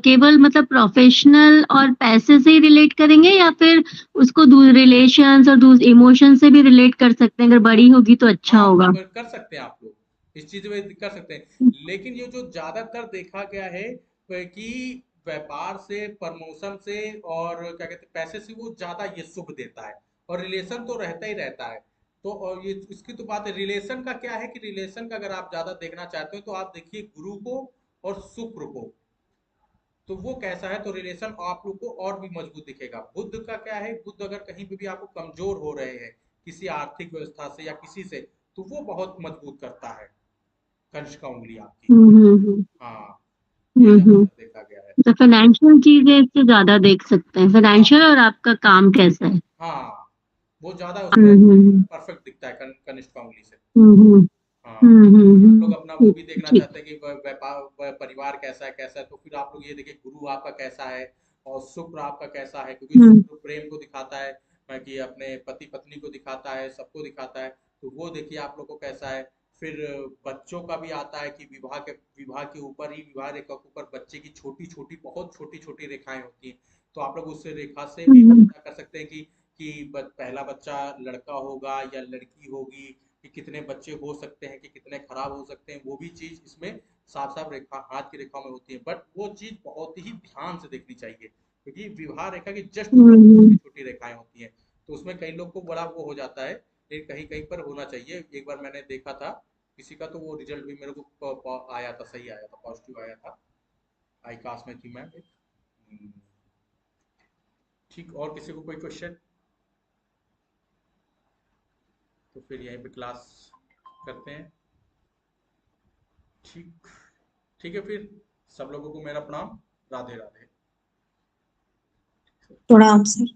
केवल मतलब प्रोफेशनल और पैसे से ही रिलेट करेंगे, या फिर उसको रिलेशंस और दूसरे इमोशन से भी रिलेट कर सकते हैं? अगर बड़ी होगी तो अच्छा हाँ होगा। कर सकते हैं आप लोग, इस चीज में कर सकते हैं। लेकिन ये जो ज्यादातर देखा गया है कि व्यापार से, प्रमोशन से और क्या कहते हैं पैसे से वो ज्यादा ये सुख देता है, और रिलेशन तो रहता ही रहता है। तो और ये इसकी तो बात है, रिलेशन का क्या है कि रिलेशन का अगर आप ज्यादा देखना चाहते हो तो आप देखिए गुरु को और शुक्र को, तो वो कैसा है तो रिलेशन आप लोग को और भी मजबूत दिखेगा। बुध का क्या है, बुध अगर कहीं पे भी आपको कमजोर हो रहे हैं किसी आर्थिक व्यवस्था से या किसी से, तो वो बहुत मजबूत करता है कंश का उंगली आपकी। हम्म। हाँ ये हम्म। ज्यादातर देखा गया है। तो फाइनेंशियल चीजें इससे ज्यादा देख सकते हैं, हाँ फाइनेंशियल और आपका काम कैसा है। हाँ वो ज्यादा उसमें हम्म। परफेक्ट दिखता है कनिष्ठ का उंगली से। हम्म। हाँ आप लोग अपना वो ठीक भी देखना ठीक। चाहते हैं कि व्यापार परिवार कैसा है, कैसा है, तो फिर आप लोग ये देखिए गुरु आपका कैसा है और शुक्र आपका कैसा है, क्योंकि हम्म। शुक्र प्रेम को दिखाता है, कि अपने पति पत्नी को दिखाता है, सबको दिखाता है। तो वो देखिए आप लोग को कैसा है। फिर बच्चों का भी आता है कि विवाह के ऊपर ही, विवाह रेखा के ऊपर बच्चे की छोटी छोटी, बहुत छोटी छोटी रेखाएं होती हैं। तो आप लोग उस रेखा से भी हम्म। पता कर सकते हैं कि पहला बच्चा लड़का होगा या लड़की होगी, कि कितने बच्चे हो सकते हैं, कि कितने खराब हो सकते हैं, वो भी चीज इसमें साफ साफ रेखा, हाथ की रेखाओं में होती है। बट वो चीज बहुत ही ध्यान से देखनी चाहिए, क्योंकि विवाह रेखा के जस्ट ऊपर छोटी हम्म। छोटी रेखाएं होती हैं। तो उसमें कई लोग को बड़ा वो हो जाता है, लेकिन कहीं कहीं पर होना चाहिए। एक बार मैंने देखा था किसी का, तो वो रिजल्ट भी मेरे को आया था, सही आया था, पॉजिटिव आया था। आई कास्ट में थी मैं ठीक। और किसी को कोई क्वेश्चन, तो फिर यहीं पे क्लास करते हैं। ठीक, ठीक है फिर सब लोगों को मेरा प्रणाम। राधे राधे। प्रणाम सर।